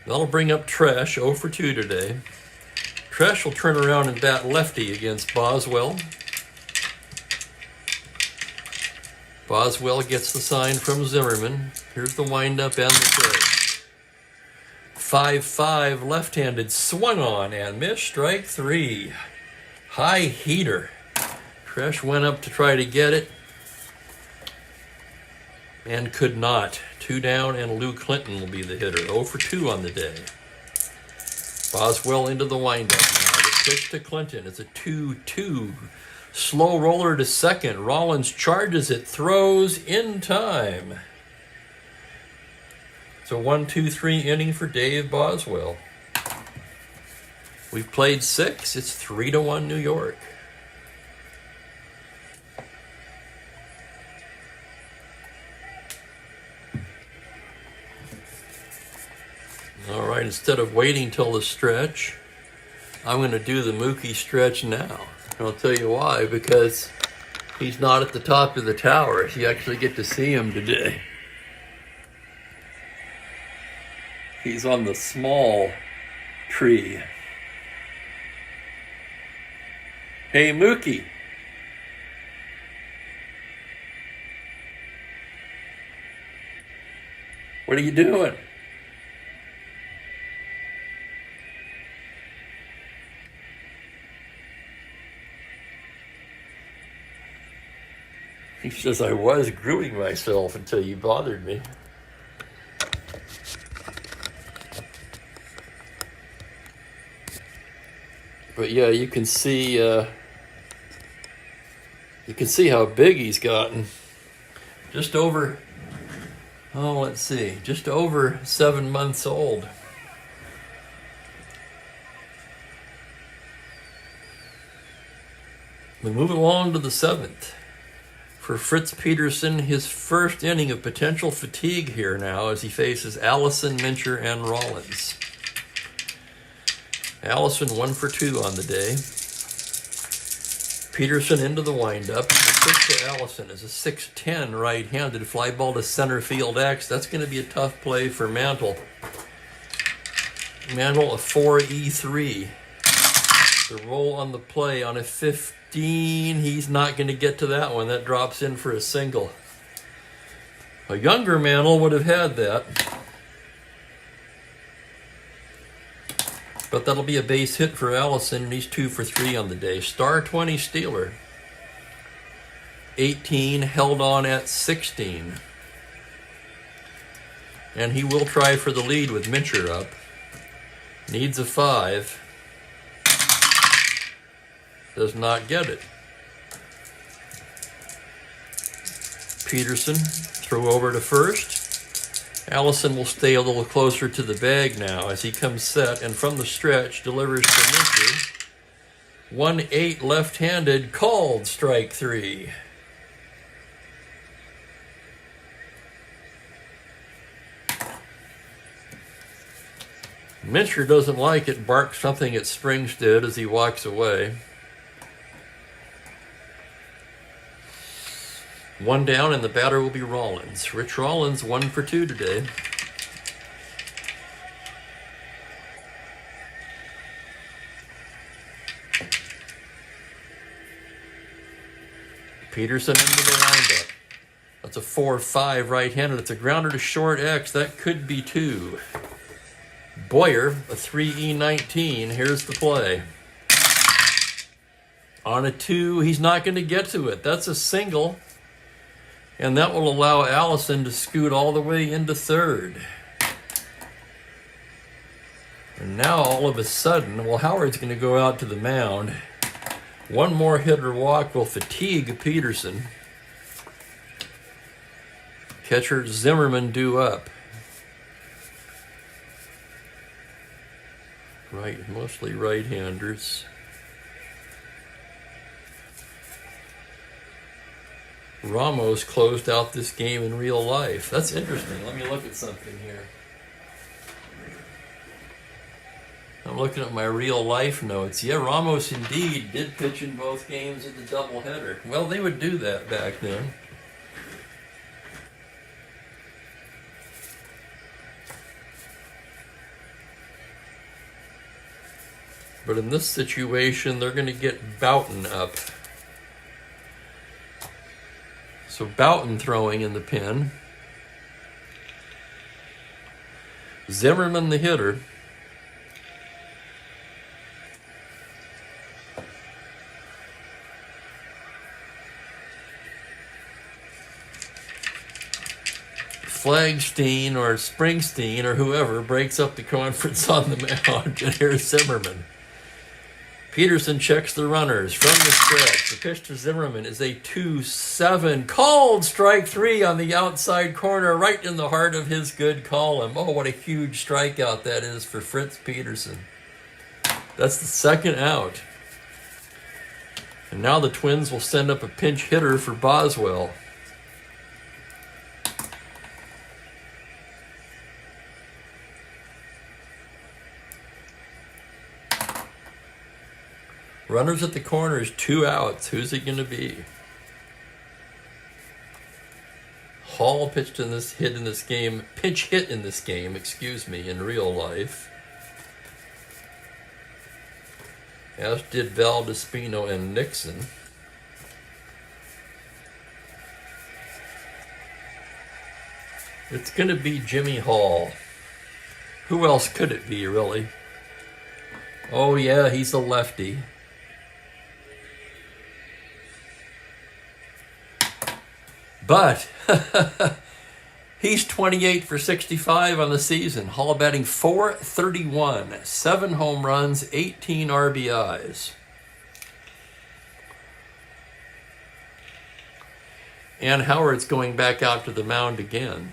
That'll bring up Tresh, 0 for 2 today. Tresh will turn around and bat lefty against Boswell. Boswell gets the sign from Zimmerman. Here's the windup and the pitch. 5-5 left-handed, swung on and missed, strike 3. High heater. Tresh went up to try to get it and could not. 2 down, and Lou Clinton will be the hitter. 0 for 2 on the day. Boswell into the windup now. The pitch to Clinton. It's a 2-2. Slow roller to second. Rollins charges it, throws in time. It's a 1-2-3 inning for Dave Boswell. We've played 6. It's 3-1 New York. All right, instead of waiting till the stretch, I'm going to do the Mookie stretch now. And I'll tell you why, because he's not at the top of the tower. So you actually get to see him today. He's on the small tree. Hey, Mookie. What are you doing? He says, I was grooming myself until you bothered me. But yeah, you can see how big he's gotten. Just over, just over 7 months old. We move along to the 7th. For Fritz Peterson, his first inning of potential fatigue here now as he faces Allison, Mincher, and Rollins. Allison 1 for 2 on the day. Peterson into the windup. The pitch to Allison is a 6'10 right-handed fly ball to center field X. That's going to be a tough play for Mantle. Mantle a 4E3. The roll on the play on a 15. He's not going to get to that one. That drops in for a single. A younger Mantle would have had that. But that'll be a base hit for Allison, and he's 2 for 3 on the day. Star 20 stealer. 18 held on at 16. And he will try for the lead with Mincher up. Needs a 5. Does not get it. Peterson, throw over to first. Allison will stay a little closer to the bag now as he comes set and from the stretch delivers to Mincher. 1-8 left-handed, called strike 3. Mincher doesn't like it, barks something at Springstead as he walks away. 1 down, and the batter will be Rollins. Rich Rollins 1 for 2 today. Peterson into the windup. That's a 4-5 right-handed. It's a grounder to short X. That could be 2. Boyer, a 3E19. Here's the play. On a 2, he's not going to get to it. That's a single. And that will allow Allison to scoot all the way into third. And now all of a sudden, well, Howard's going to go out to the mound. One more hit or walk will fatigue Peterson. Catcher Zimmerman due up. Right, mostly right-handers. Ramos closed out this game in real life. That's interesting. Let me look at something here. I'm looking at my real life notes. Yeah, Ramos indeed did pitch in both games of the doubleheader. Well, they would do that back then. But in this situation, they're going to get Boughton up. So Boughton throwing in the pen. Zimmerman the hitter. Flagstein or Springsteen or whoever breaks up the conference on the mound, and here's Zimmerman. Peterson checks the runners from the stretch. The pitch to Zimmerman is a 2-7. Called strike 3 on the outside corner, right in the heart of his good column. Oh, what a huge strikeout that is for Fritz Peterson. That's the second out. And now the Twins will send up a pinch hitter for Boswell. Runners at the corners, 2 outs. Who's it going to be? Hall pitched in this hit in this game, pinch hit in this game, excuse me, in real life. As did Valdespino and Nixon. It's going to be Jimmy Hall. Who else could it be, really? Oh yeah, he's a lefty. But he's 28 for 65 on the season. Hall batting .431, 7 home runs, 18 RBIs. And Howard's going back out to the mound again.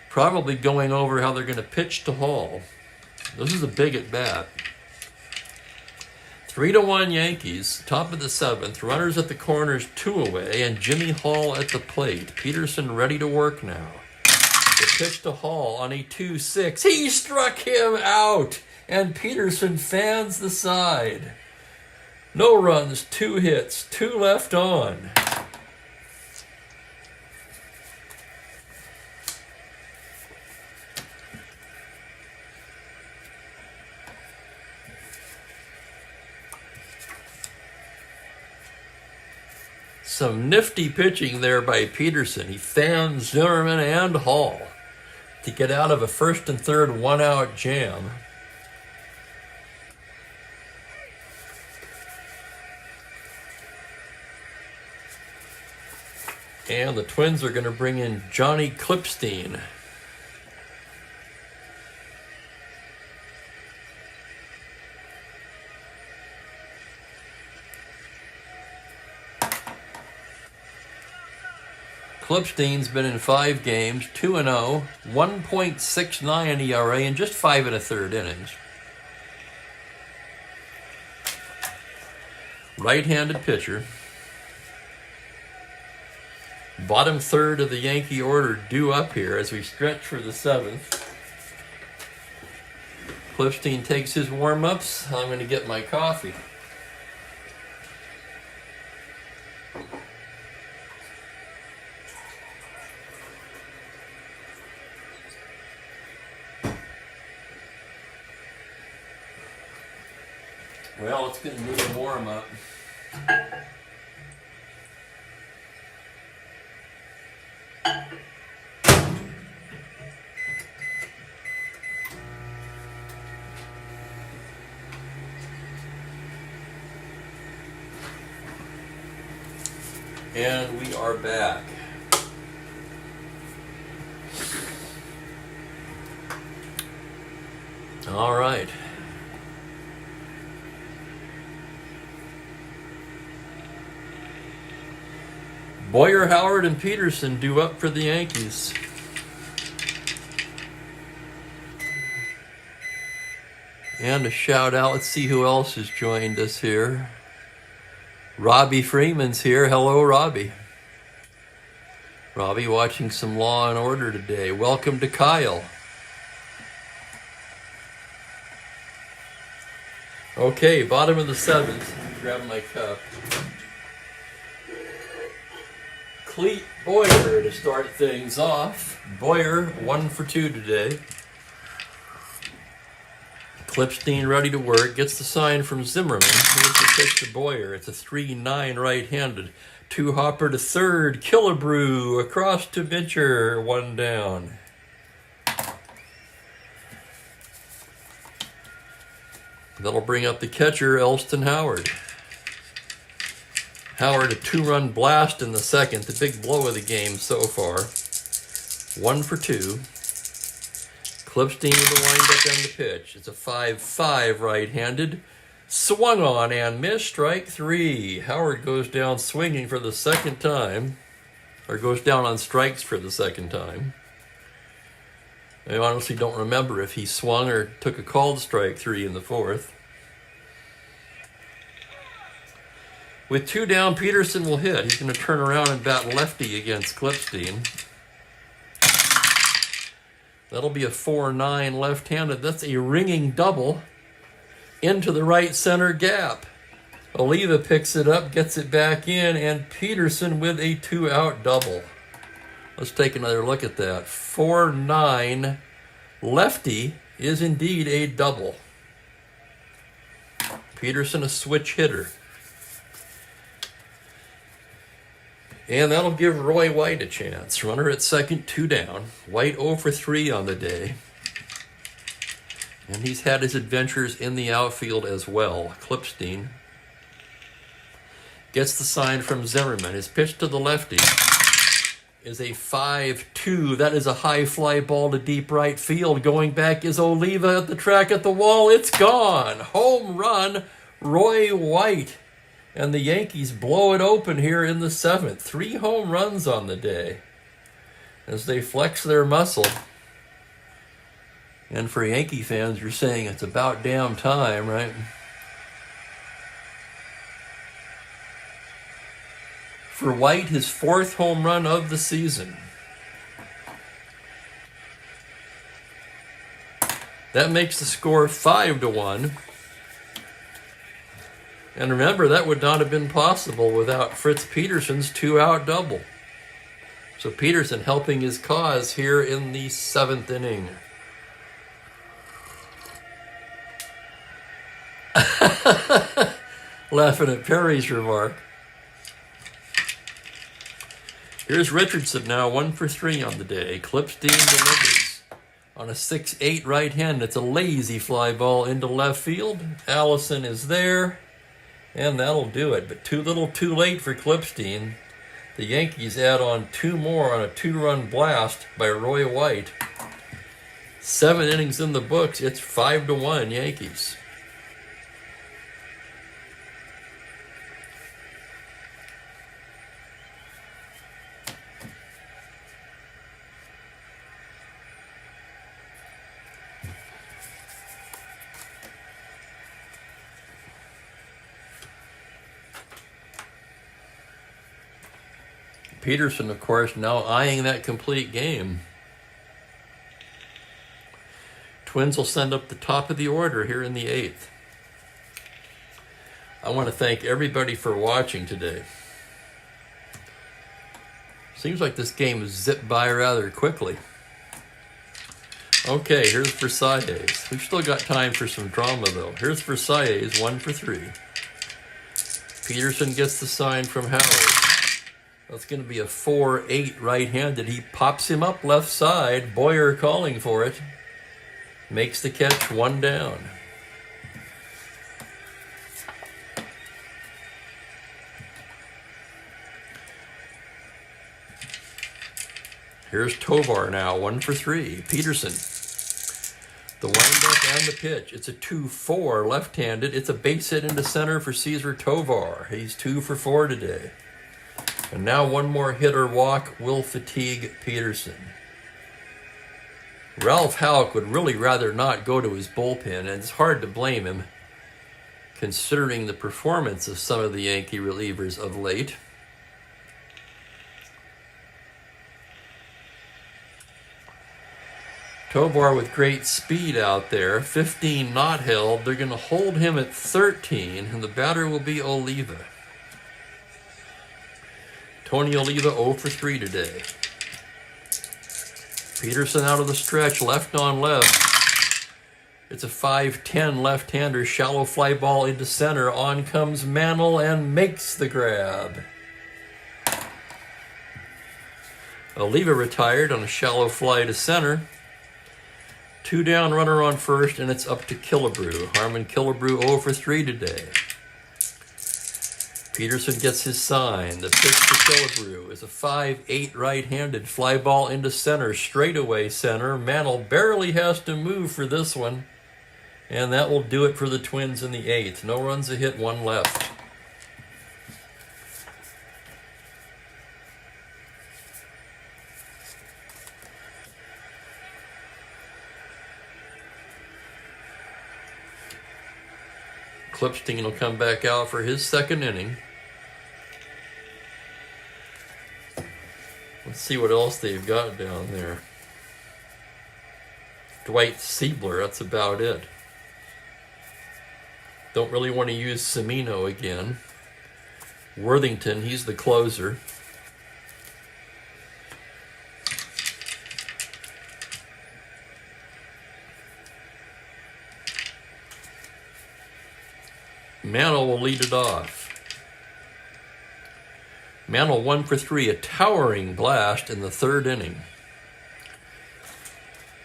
Probably going over how they're going to pitch to Hall. This is a big at bat. 3-1 Yankees, top of the 7th. Runners at the corners, 2 away, and Jimmy Hall at the plate. Peterson ready to work now. The pitch to Hall on a 2-6. He struck him out, and Peterson fans the side. No runs, 2 hits, 2 left on. Some nifty pitching there by Peterson. He fans Zimmerman and Hall to get out of a 1st and 3rd 1-out jam. And the Twins are going to bring in Johnny Clipstein. Clipstein's been in 5 games, 2-0, 1.69 ERA in just 5 1/3 innings. Right-handed pitcher. Bottom 3rd of the Yankee order due up here as we stretch for the 7th. Clipstein takes his warm-ups. I'm going to get my coffee. Well, it's going to need a warm-up. And we are back. All right. Boyer, Howard, and Peterson due up for the Yankees. And a shout out. Let's see who else has joined us here. Robbie Freeman's here. Hello, Robbie. Robbie watching some Law and Order today. Welcome to Kyle. Okay, bottom of the 7th. Grab my cup. Cleat Boyer to start things off. Boyer 1 for 2 today. Clipstein ready to work. Gets the sign from Zimmerman. Here's the pitch to Boyer. It's a 3-9 right-handed. 2-hopper to 3rd. Killebrew across to Mincher. 1 down. That'll bring up the catcher, Elston Howard. Howard, a 2-run blast in the 2nd, the big blow of the game so far. 1 for 2. Clipstein with the windup and the pitch. It's a 5-5 right-handed. Swung on and missed, strike 3. Howard goes down swinging for the 2nd time. Or goes down on strikes for the 2nd time. I honestly don't remember if he swung or took a called strike 3 in the 4th. With 2 down, Peterson will hit. He's going to turn around and bat lefty against Clipstein. That'll be a 4-9 left-handed. That's a ringing double. into the right center gap. Oliva picks it up, gets it back in, and Peterson with a 2-out double. Let's take another look at that. 4-9 lefty is indeed a double. Peterson a switch hitter. And that'll give Roy White a chance. Runner at second, 2 down. White 0 for 3 on the day. And he's had his adventures in the outfield as well. Klipstein gets the sign from Zimmerman. His pitch to the lefty is a 5-2. That is a high fly ball to deep right field. Going back is Oliva at the track at the wall. It's gone. Home run, Roy White. And the Yankees blow it open here in the 7th. 3 home runs on the day as they flex their muscle. And for Yankee fans, you're saying it's about damn time, right? For White, his 4th home run of the season. That makes the score 5-1. And remember, that would not have been possible without Fritz Peterson's 2-out double. So Peterson helping his cause here in the 7th inning. Laughing at Perry's remark. Here's Richardson now, 1 for 3 on the day. Klipstein delivers on a 6-8 right hand. It's a lazy fly ball into left field. Allison is there. And that'll do it. But too little too late for Klipstein. The Yankees add on 2 more on a 2-run blast by Roy White. 7 innings in the books. It's 5-1 Yankees. Peterson, of course, now eyeing that complete game. Twins will send up the top of the order here in the 8th. I want to thank everybody for watching today. Seems like this game has zipped by rather quickly. Okay, here's Versailles. We've still got time for some drama, though. Here's Versailles, 1 for 3. Peterson gets the sign from Howard. That's going to be a 4-8 right-handed. He pops him up left side. Boyer calling for it. Makes the catch, 1 down. Here's Tovar now, 1 for 3. Peterson. The windup and the pitch. It's a 2-4 left-handed. It's a base hit into center for Cesar Tovar. He's 2 for 4 today. And now 1 more hit or walk will fatigue Peterson. Ralph Houck would really rather not go to his bullpen, and it's hard to blame him, considering the performance of some of the Yankee relievers of late. Tovar with great speed out there. 15 not held. They're going to hold him at 13, and the batter will be Oliva. Tony Oliva 0 for 3 today. Peterson out of the stretch, left on left. It's a 5-10 left-hander, shallow fly ball into center. On comes Mantle and makes the grab. Oliva retired on a shallow fly to center. 2 down, runner on first, and it's up to Killebrew. Harmon Killebrew 0 for 3 today. Peterson gets his sign. The pitch to Killebrew is a 5-8 right-handed fly ball into center, straightaway center. Mantle barely has to move for this one, and that will do it for the Twins in the 8th. No runs a hit, 1 left. Klipstein will come back out for his 2nd inning. Let's see what else they've got down there. Dwight Siebler, that's about it. Don't really want to use Semino again. Worthington, he's the closer. Mantle will lead it off. Mantle 1 for 3, a towering blast in the third inning.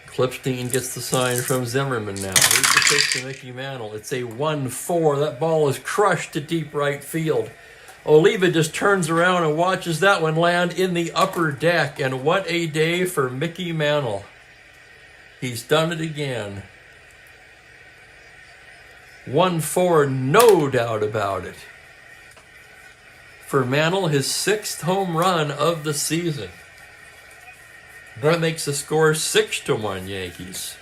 Clipstein gets the sign from Zimmerman now. Here's the pitch to Mickey Mantle. It's a 1-4. That ball is crushed to deep right field. Oliva just turns around and watches that one land in the upper deck. And what a day for Mickey Mantle. He's done it again. 1-4, no doubt about it. For Mantle, his 6th home run of the season. That makes the score 6-1 Yankees.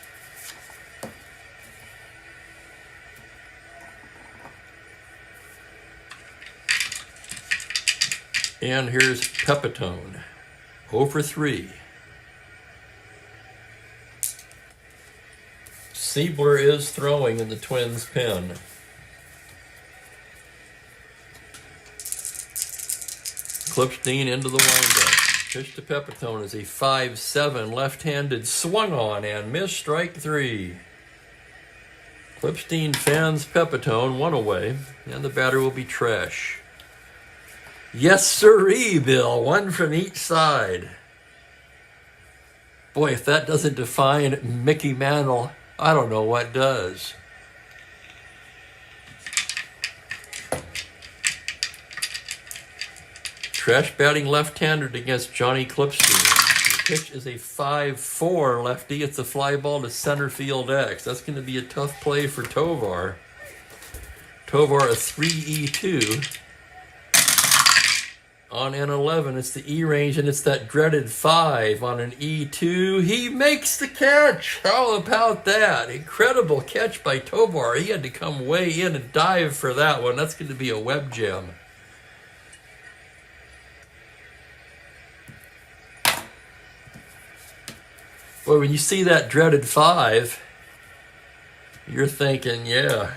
And here's Pepitone, 0 for 3. Siebler is throwing in the Twins' pen. Clipstein into the windup. Pitch to Pepitone is a 5-7 left-handed swung on and missed, strike 3. Clipstein fans Pepitone, 1 away, and the batter will be Trash. Yes, sirree, Bill. 1 from each side. Boy, if that doesn't define Mickey Mantle, I don't know what does. Trash batting left-handed against Johnny Clipstein. The pitch is a 5-4 lefty. It's a fly ball to center field X. That's going to be a tough play for Tovar. Tovar a 3-E2. On an 11, it's the E range, and it's that dreaded 5 on an E2. He makes the catch. How about that? Incredible catch by Tovar. He had to come way in and dive for that one. That's going to be a web gem. Boy, when you see that dreaded 5, you're thinking, yeah,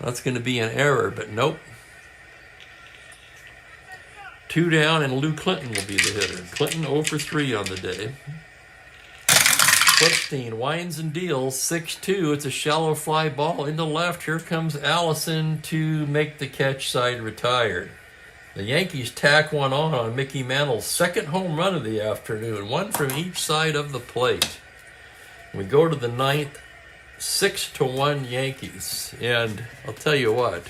that's going to be an error, but nope. 2 down, and Lou Clinton will be the hitter. Clinton 0 for 3 on the day. Clipstein winds and deals, 6-2. It's a shallow fly ball into left. Here comes Allison to make the catch, side retired. The Yankees tack one on Mickey Mantle's 2nd home run of the afternoon, 1 from each side of the plate. We go to the 9th, 6-1 Yankees. And I'll tell you what,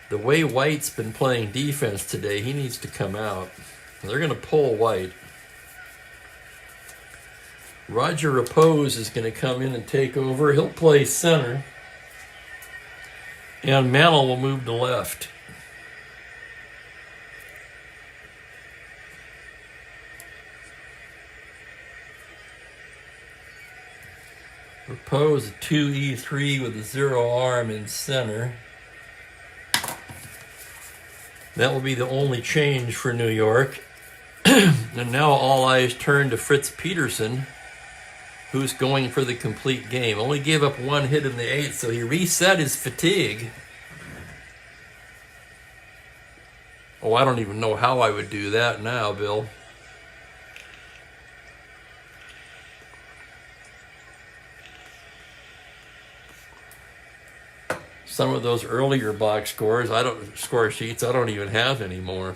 the way White's been playing defense today, he needs to come out. They're going to pull White. Roger Repose is going to come in and take over. He'll play center. And Mantle will move to left. Repose a 2-E3 with a 0 arm in center. That will be the only change for New York. And now all eyes turn to Fritz Peterson, who's going for the complete game. Only gave up 1 hit in the 8th, so he reset his fatigue. Oh, I don't even know how I would do that now, Bill. Some of those earlier box scores, score sheets, I don't even have anymore.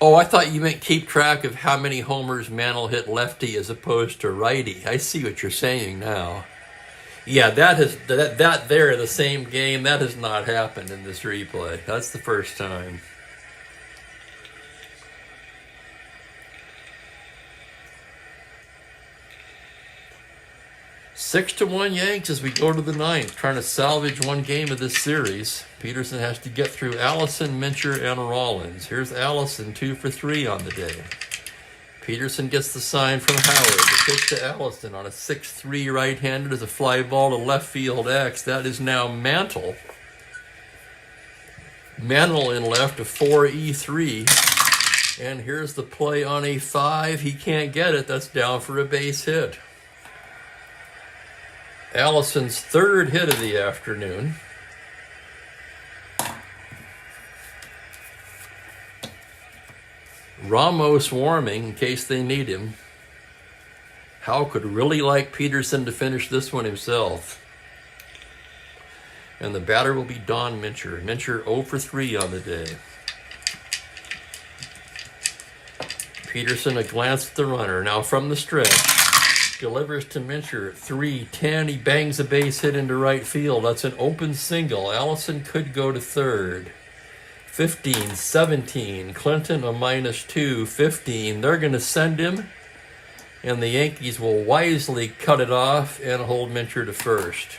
Oh, I thought you meant keep track of how many homers Mantle hit lefty as opposed to righty. I see what you're saying now. Yeah, that there, the same game, that has not happened in this replay. That's the first time. 6-1 Yanks as we go to the ninth, trying to salvage one game of this series. Peterson has to get through Allison, Mincher, and Rollins. Here's Allison, 2 for 3 on the day. Peterson gets the sign from Howard. The pitch to Allison on a 6-3 right-handed is a fly ball to left field X. That is now Mantle. Mantle in left, a 4-E3. And here's the play on a 5. He can't get it. That's down for a base hit. Allison's third hit of the afternoon. Ramos warming in case they need him. Howe could really like Peterson to finish this one himself. And the batter will be Don Mincher. Mincher 0 for 3 on the day. Peterson a glance at the runner. Now from the stretch. Delivers to Mincher. 3-10. He bangs a base hit into right field. That's an open single. Allison could go to third. 15-17. Clinton a -2. 15. They're going to send him. And the Yankees will wisely cut it off and hold Mincher to first.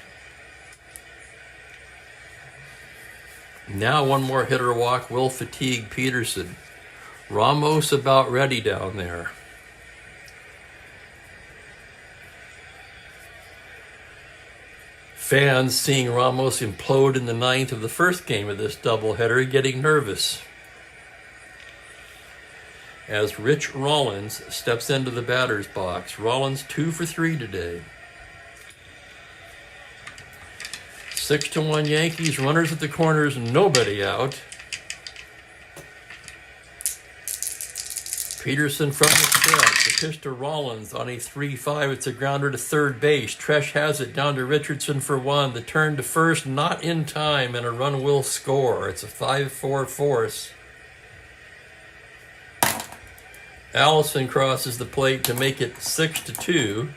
Now one more hitter walk will fatigue Peterson. Ramos about ready down there. Fans seeing Ramos implode in the ninth of the first game of this doubleheader getting nervous. As Rich Rollins steps into the batter's box. Rollins 2 for 3 today. 6-1 Yankees, runners at the corners, nobody out. Peterson from the stretch, the pitch to Rollins on a 3-5. It's a grounder to third base. Tresh has it down to Richardson for 1. The turn to first, not in time, and a run will score. It's a 5-4 force. Allison crosses the plate to make it 6-2.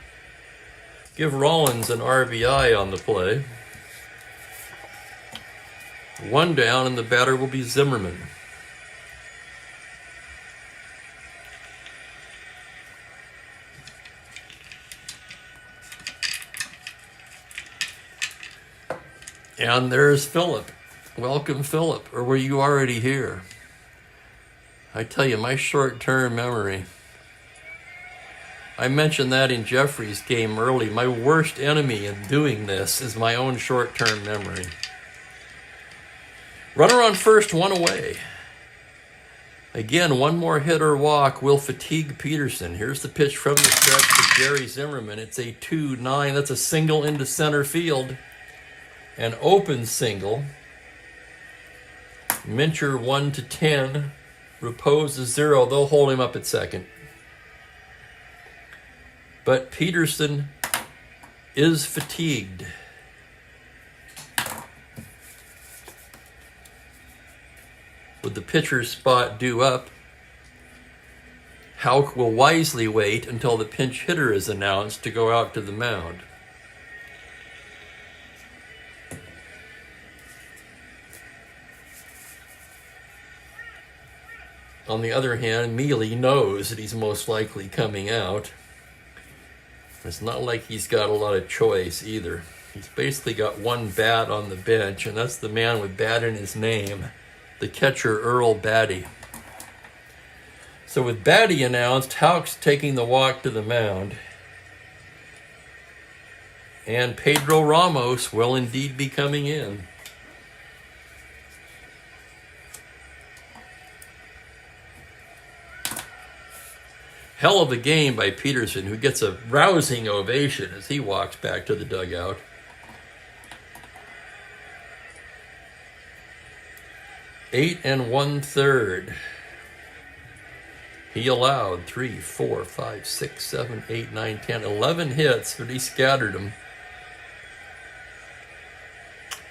Give Rollins an RBI on the play. 1 down, and the batter will be Zimmerman. And there's Phillip. Welcome, Phillip. Or were you already here? I tell you, my short-term memory. I mentioned that in Jeffrey's game early. My worst enemy in doing this is my own short-term memory. Runner on first, 1 away. Again, one more hit or walk will fatigue Peterson. Here's the pitch from the stretch to Jerry Zimmerman. It's a 2-9. That's a single into center field. An open single. Mincher 1-10. Repose is 0. They'll hold him up at second. But Peterson is fatigued. With the pitcher's spot due up, Houck will wisely wait until the pinch hitter is announced to go out to the mound. On the other hand, Mealy knows that he's most likely coming out. It's not like he's got a lot of choice either. He's basically got one bat on the bench, and that's the man with bat in his name, the catcher Earl Batty. So with Batty announced, Houck's taking the walk to the mound. And Pedro Ramos will indeed be coming in. Hell of a game by Peterson, who gets a rousing ovation as he walks back to the dugout. Eight and 1/3. He allowed 3, 4, 5, 6, 7, 8, 9, 10, 11 hits, but he scattered them.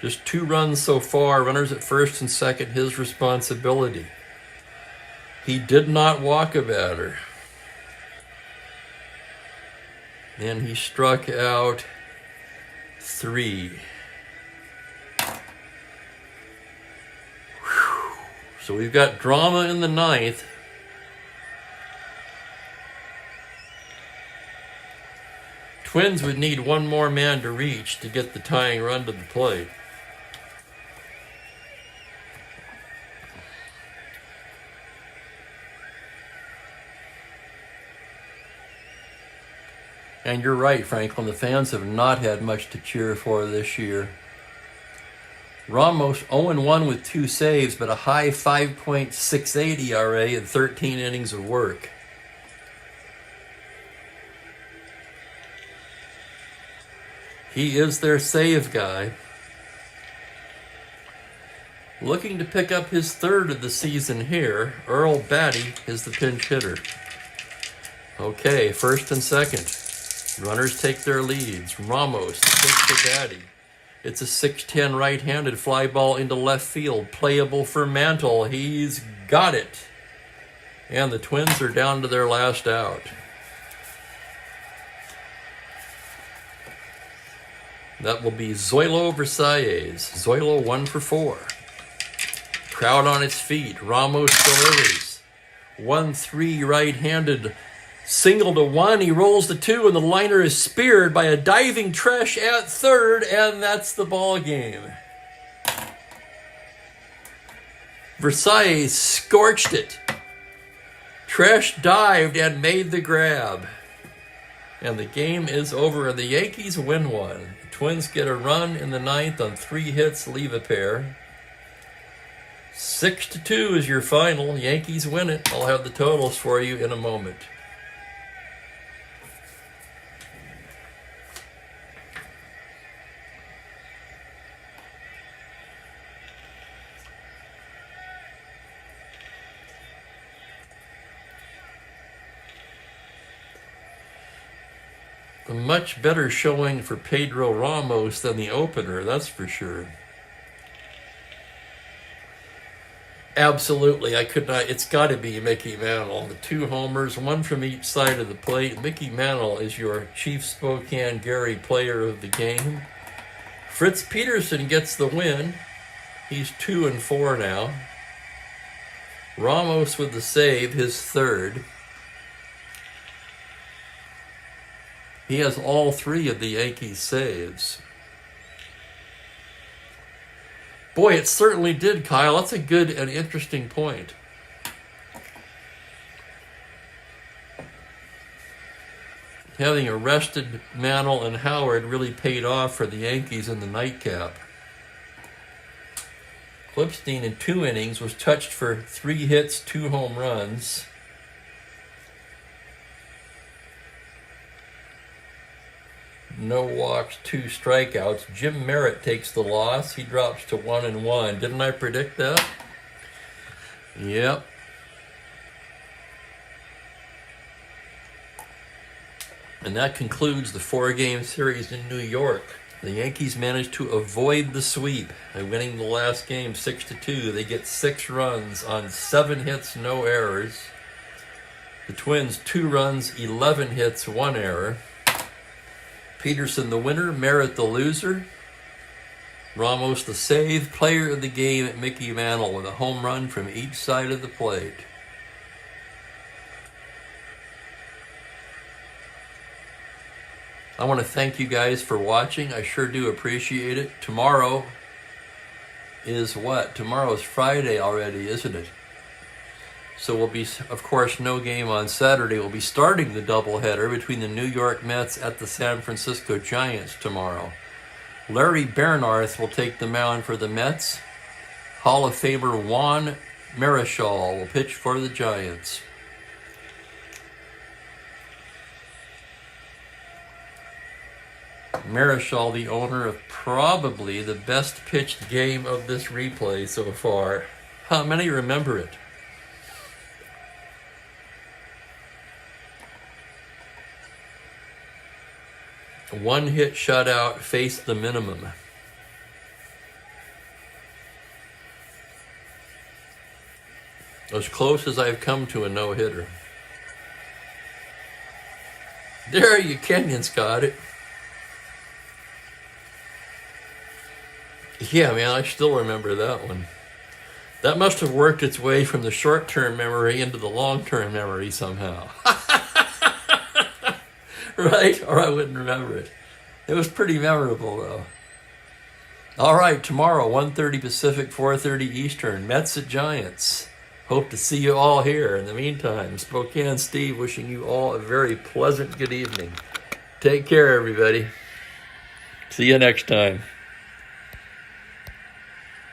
Just 2 runs so far, runners at first and second, his responsibility. He did not walk a batter. And he struck out 3. Whew. So we've got drama in the ninth. Twins would need one more man to reach to get the tying run to the plate. And you're right, Franklin, the fans have not had much to cheer for this year. Ramos 0-1 with 2 saves, but a high 5.68 ERA in 13 innings of work. He is their save guy. Looking to pick up his 3rd of the season here, Earl Batty is the pinch hitter. Okay, 1st and 2nd. Runners take their leads. Ramos takes to Batty. It's a 6'10 right-handed fly ball into left field. Playable for Mantle. He's got it. And the Twins are down to their last out. That will be Zoilo Versailles. Zoilo 1 for 4. Crowd on its feet. Ramos delivers. 1-3 right-handed. Single to 1, he rolls to 2, and the liner is speared by a diving Tresh at 3rd, and that's the ball game. Versailles scorched it. Tresh dived and made the grab. And the game is over, and the Yankees win one. The Twins get a run in the 9th on 3 hits, leave a pair. 6-2 is your final. Yankees win it. I'll have the totals for you in a moment. A much better showing for Pedro Ramos than the opener, that's for sure. Absolutely, I could not. It's got to be Mickey Mantle. The 2 homers, 1 from each side of the plate. Mickey Mantle is your Chief Spokane Gary player of the game. Fritz Peterson gets the win. He's 2-4 now. Ramos with the save, his 3rd. He has all 3 of the Yankees' saves. Boy, it certainly did, Kyle. That's a good and interesting point. Having arrested Mantle and Howard really paid off for the Yankees in the nightcap. Clipstein in 2 innings was touched for 3 hits, 2 home runs. No walks, 2 strikeouts. Jim Merritt takes the loss. He drops to 1-1. Didn't I predict that? Yep. And that concludes the 4-game series in New York. The Yankees managed to avoid the sweep by winning the last game 6-2. They get 6 runs on 7 hits, no errors. The Twins 2 runs, 11 hits, 1 error. Peterson the winner, Merritt the loser. Ramos the save, player of the game at Mickey Mantle with a home run from each side of the plate. I want to thank you guys for watching. I sure do appreciate it. Tomorrow is what? Tomorrow is Friday already, isn't it? So we'll be, of course, no game on Saturday. We'll be starting the doubleheader between the New York Mets at the San Francisco Giants tomorrow. Larry Bernarth will take the mound for the Mets. Hall of Famer Juan Marichal will pitch for the Giants. Marichal, the owner of probably the best pitched game of this replay so far. How many remember it? One hit shutout, faced the minimum. As close as I've come to a no-hitter. There, you Kenyans got it. Yeah, man, I still remember that one. That must have worked its way from the short-term memory into the long-term memory somehow. Right? Or I wouldn't remember it. It was pretty memorable, though. All right, tomorrow, 1:30 Pacific, 4:30 Eastern, Mets at Giants. Hope to see you all here. In the meantime, Spokane Steve wishing you all a very pleasant good evening. Take care, everybody. See you next time.